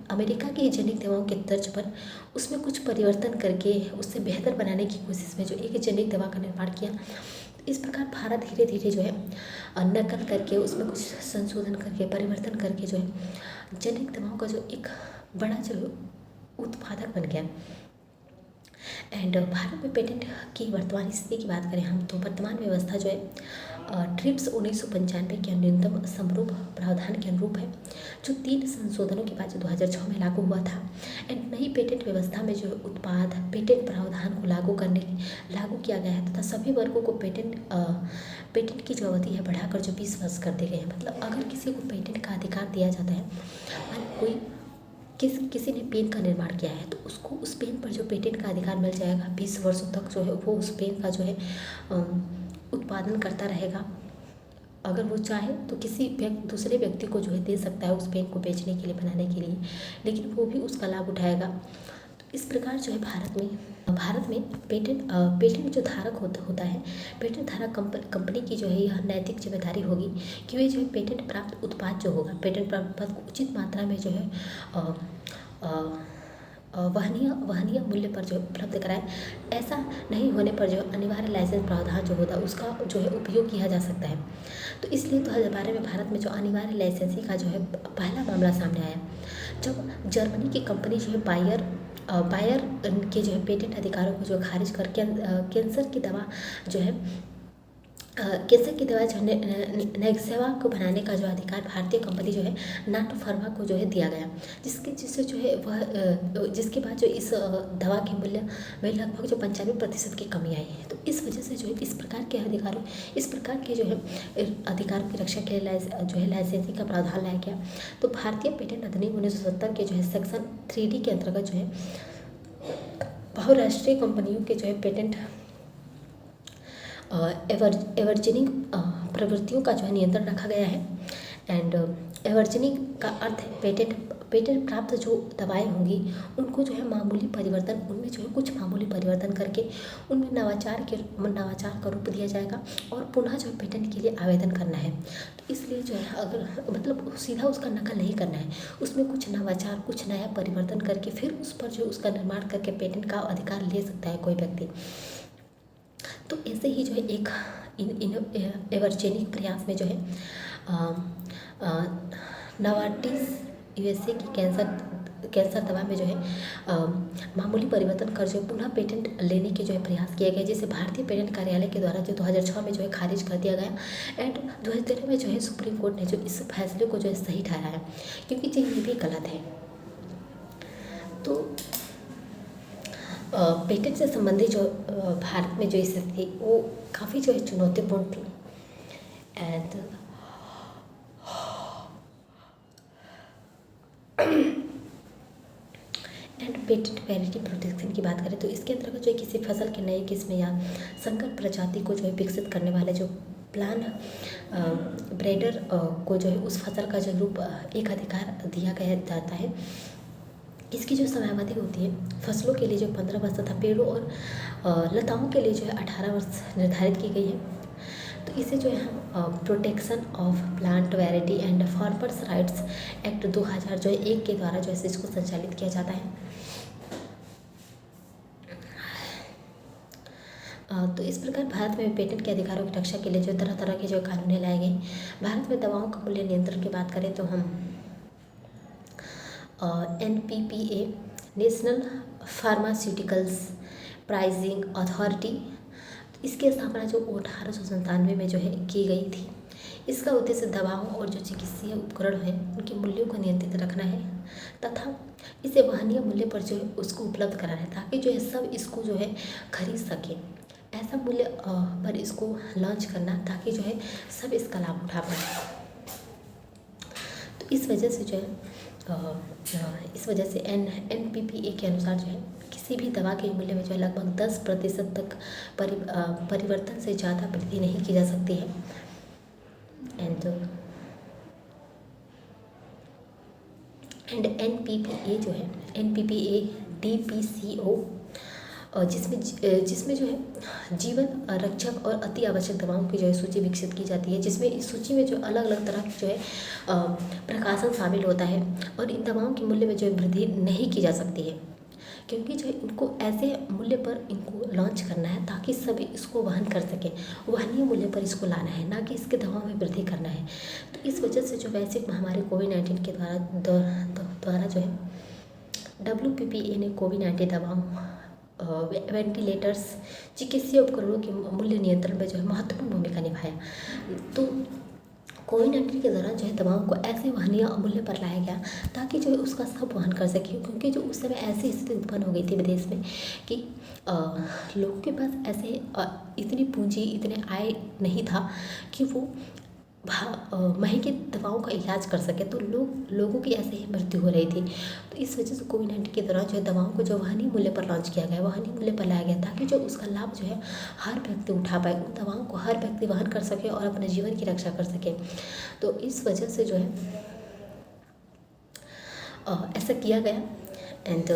अमेरिका की जेनेरिक दवाओं के तर्ज पर उसमें कुछ परिवर्तन करके उससे बेहतर बनाने की कोशिश में जो एक जेनेरिक दवा का निर्माण किया। इस प्रकार भारत धीरे धीरे जो है नकल करके उसमें कुछ संशोधन करके परिवर्तन करके जो है जेनेरिक दवाओं का जो एक बड़ा जो उत्पादक बन गया। एंड भारत में पेटेंट की वर्तमान स्थिति की बात करें हम तो वर्तमान व्यवस्था जो है ट्रिप्स 1995 के न्यूनतम समरूप प्रावधान के अनुरूप है, जो 3 संशोधनों के बाद जो 2006 में लागू हुआ था। एंड नई पेटेंट व्यवस्था में जो उत्पाद पेटेंट प्रावधान को लागू किया गया है तथा सभी वर्गों को पेटेंट की जो अवधि है बढ़ाकर जो 20 वर्ष कर दी गई है। मतलब अगर किसी को पेटेंट का अधिकार दिया जाता है, कोई किसी ने पेन का निर्माण किया है तो उसको उस पेन पर जो पेटेंट का अधिकार मिल जाएगा, 20 वर्षों तक जो है वो उस पेन का जो है उत्पादन करता रहेगा। अगर वो चाहे तो किसी दूसरे व्यक्ति को जो है दे सकता है उस पेन को बेचने के लिए, बनाने के लिए, लेकिन वो भी उसका लाभ उठाएगा। तो इस प्रकार जो है भारत में पेटेंट जो धारक होता है, पेटेंट धारक कंपनी की जो है यह नैतिक जिम्मेदारी होगी कि वे जो है पेटेंट प्राप्त उत्पाद जो होगा, पेटेंट प्राप्त उत्पाद को उचित मात्रा में जो है वहनीय मूल्य पर जो है उपलब्ध कराए। ऐसा नहीं होने पर जो अनिवार्य लाइसेंस प्रावधान जो होता है उसका जो है उपयोग किया जा सकता है। तो इसलिए 2012 में भारत में जो अनिवार्य लाइसेंसिंग का जो है पहला मामला सामने आया, जब जर्मनी की कंपनी जो है बायर के जो है पेटेंट अधिकारों को जो खारिज कर कैंसर की दवा जो है नेक्सेवा को बनाने का जो अधिकार भारतीय कंपनी जो है नाटो फार्मा को जो है दिया गया, जिससे जो है वह जिसके बाद जो इस दवा के मूल्य में लगभग जो 95% की कमी आई है। तो इस वजह से जो है इस प्रकार के जो है अधिकारों की रक्षा के लिए जो है लाइसेंसिंग का प्रावधान लाया गया। तो भारतीय पेटेंट अधिनियम 1970 के जो है सेक्शन 3D के अंतर्गत जो है बहुराष्ट्रीय कंपनियों के जो है पेटेंट एवर्जनिंग प्रवृत्तियों का जो है नियंत्रण रखा गया है। एंड एवर्जनिंग का अर्थ है पेटेंट प्राप्त जो दवाएं होंगी उनको जो है उनमें जो है कुछ मामूली परिवर्तन करके उनमें नवाचार का रूप दिया जाएगा और पुनः जो है पेटेंट के लिए आवेदन करना है। तो इसलिए जो है अगर मतलब सीधा उसका नकल नहीं करना है, उसमें कुछ नवाचार कुछ नया परिवर्तन करके फिर उस पर जो उसका निर्माण करके पेटेंट का अधिकार ले सकता है कोई व्यक्ति। तो ऐसे ही जो है एक एवर्जेनिक प्रयास में जो है नवार्टिस यूएसए की कैंसर दवा में जो है मामूली परिवर्तन कर जो पुनः पेटेंट लेने के जो है प्रयास किया गया, जिसे भारतीय पेटेंट कार्यालय के द्वारा जो 2006 में जो है खारिज कर दिया गया। एंड 2013 में जो है सुप्रीम कोर्ट ने जो इस फैसले को जो है सही ठहराया, क्योंकि जो ये भी गलत है। तो पेटेंट से संबंधित जो भारत में जो स्थिति थी वो काफ़ी जो है चुनौतीपूर्ण थी। एंड पेटेंट वैलिडिटी प्रोटेक्शन की बात करें तो इसके अंतर्गत जो है किसी फसल के नए किस्म या संकर प्रजाति को जो है विकसित करने वाले जो प्लान ब्रेडर को जो है उस फसल का जो रूप एक अधिकार दिया गया जाता है। इसकी जो समयावधि होती है फसलों के लिए जो 15 वर्ष तथा पेड़ों और लताओं के लिए जो है 18 वर्ष निर्धारित की गई है। तो इसे जो है हम protection of plant variety and farmers rights act 2001 के द्वारा जो है इसको संचालित किया जाता है। तो इस प्रकार भारत में पेटेंट के अधिकारों की रक्षा के लिए जो तरह तरह के जो कानून लाए गए। भारत में दवाओं का मूल्य नियंत्रण की बात करें तो हम NPPA national pharmaceuticals pricing authority, इसकी स्थापना जो 1897 में जो है की गई थी। इसका उद्देश्य दवाओं और जो चिकित्सीय उपकरण हैं उनके मूल्यों को नियंत्रित रखना है तथा इसे वहनीय मूल्य पर जो है उसको उपलब्ध कराना है, ताकि जो है सब इसको जो है खरीद सकें। ऐसा मूल्य पर इसको लॉन्च करना ताकि जो है सब इसका लाभ उठा पाए। तो इस वजह से NPPA के अनुसार जो है किसी भी दवा के मूल्य में जो है लगभग 10% तक परिवर्तन से ज़्यादा वृद्धि नहीं की जा सकती है। एंड NPPA जो है NPPA DPCO जिसमें जो है जीवन रक्षक और अति आवश्यक दवाओं की जो है सूची विकसित की जाती है, जिसमें इस सूची में जो अलग अलग तरह की जो है प्रकाशन शामिल होता है और इन दवाओं के मूल्य में जो है वृद्धि नहीं की जा सकती है, क्योंकि जो है इनको ऐसे मूल्य पर इनको लॉन्च करना है ताकि सभी इसको वहन कर सकें। वहनीय मूल्य पर इसको लाना है, ना कि इसके दवाओं में वृद्धि करना है। तो इस वजह से जो वैश्विक महामारी कोविड-19 के द्वारा जो है WPPA ने कोविड-19 दवाओं वेंटिलेटर्स चिकित्सीय उपकरणों के मूल्य नियंत्रण में जो है महत्वपूर्ण भूमिका निभाया। तो कोविड-19 के दौरान जो है दवाओं को ऐसे वहनीय मूल्य पर लाया गया ताकि जो है उसका सब वहन कर सके, क्योंकि जो उस समय ऐसी स्थिति उत्पन्न हो गई थी विदेश में कि लोगों के पास ऐसे इतनी पूंजी इतने आय नहीं था कि वो महंगी दवाओं का इलाज कर सके। तो लोगों की ऐसे ही मृत्यु हो रही थी। तो इस वजह से कोविड-19 के दौरान जो है दवाओं को जो वहनीय मूल्य पर लॉन्च किया गया, वहनीय मूल्य पर लाया गया ताकि जो उसका लाभ जो है हर व्यक्ति उठा पाए, उन दवाओं को हर व्यक्ति वहन कर सके और अपने जीवन की रक्षा कर सके। तो इस वजह से जो है ऐसा किया गया। एंड